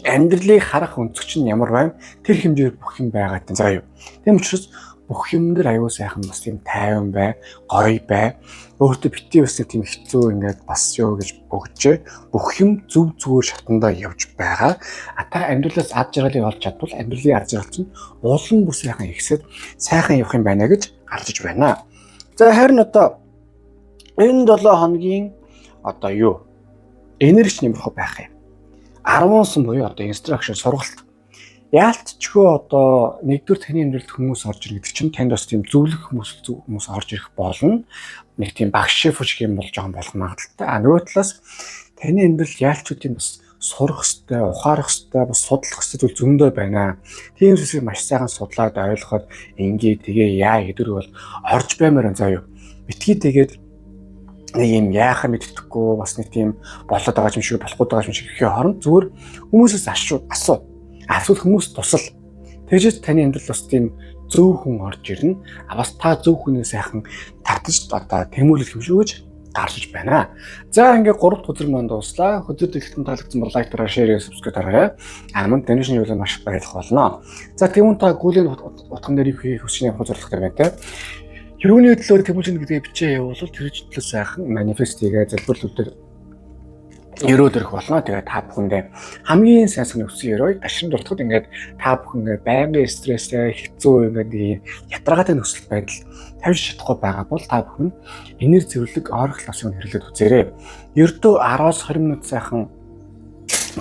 амьдралыг харах өнцөг нь ямар байна? Тэр хэмжээр бүх юм байгаа гэдэг заа юу. Тийм учраас бүх юм дээр аюул сайхан бас тийм тайван бай, гоё бай. Өөртөө битгий бас тийм хэцүү ингээд бас юу гэж өгчээ. Бүх юм зөв зүгээр шатандаа явж байгаа. Та амьдралаас ад жаргалыг олж чадвал амьдралын ад жаргал чинь улам бүр сайхан ихсэд сайхан явах юм байна гэж гарч иж байна. За харин одоо энэ 7 хоногийн одоо юу? Энерги нэмэх байх юм. 10 сан буюу одоо инструкшн сургалт. Яалтчгүй одоо нэгдүгээр таны амьдралд хүмүүс орж ирэх гэдэг чинь танд бас тийм зөвлөх хүмүүс орж ирэх болно. Нэг тийм багш шеф шиг юм болж байгаа болох магадaltaй. Нөгөө талаас таны амьдрал яалтчүүдийн бас сурах ёстой, ухаарах ёстой, бас судлах ёстой зүйл зөндөө байна. Тийм зүйлсийг маш сайхан судлаад ойлгоход ингээ тэгээ яа гэдэр бол орж баймаар заа юу. Битгий тэгээд нэг юм яахаа мэддэхгүй бас нэг тийм болоод байгаа юм шиг болохгүй байгаа юм шиг гэхээр хорон зүгээр хүмүүсээс асуу хүмүүс тусал тэгж таны амьдрал бас тийм зөв хүн орж ирнэ. Бас та зөв хүнээ сайхан татаж одоо тэмүүлэх юм шүү гэж гарч иж байна. За ингээ 3 дахь өдөр маань дуслаа. Өдөрт ихтэн таалагдсан бол лайк дараа, шеэр, сабскрайб дараарай. Мөн донешны явуулаа маш баярлах болно. За тэгвэл та гүлийн утган дээр хийх хүсний зорилготой байна те. Юуны төлөөр тэмүүлэн гэдгийг бичээ явуул тэр төлөө сайхан манифест хийгээ залбирлуудаар ерөөд ирэх болно. Тэгээд та бүхэндээ хамгийн сайн өссөн ерөөй дашин дуртахад ингээд та бүхэн байнгын стресстэй хэцүү ингээд ядаргаатай нөхцөл байдал тавьж чадахгүй байгаа бол та бүхэн энерги зөвлөг орхлосыг хэрэглээд үзээрэй. Ердөө 10-20 минут сайхан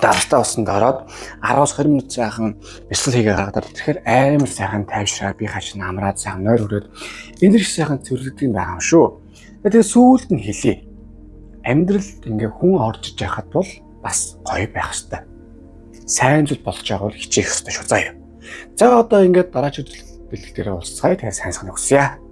давстаа усанд ороод 10-20 минут сайхан бясалгал хийгээ гаргаад тэгэхээр амар сайхан тайвшраа би хашин амраад сайхан нойр хүрээд энерги сайхан цэвэрлэгдэг юм байгаа юм шүү. Тэгээд сүүлд нь хэлье. Амьдралд ингээ хүн орж иж байхад бол бас гоё байх хэрэгтэй. Сайн зүйл болж байгаа бол хичээх хэрэгтэй шүү заяа. За одоо ингээд дараагийн бэлэг дээр уулзцгаая. Тэгээд сайн санаа хүсье.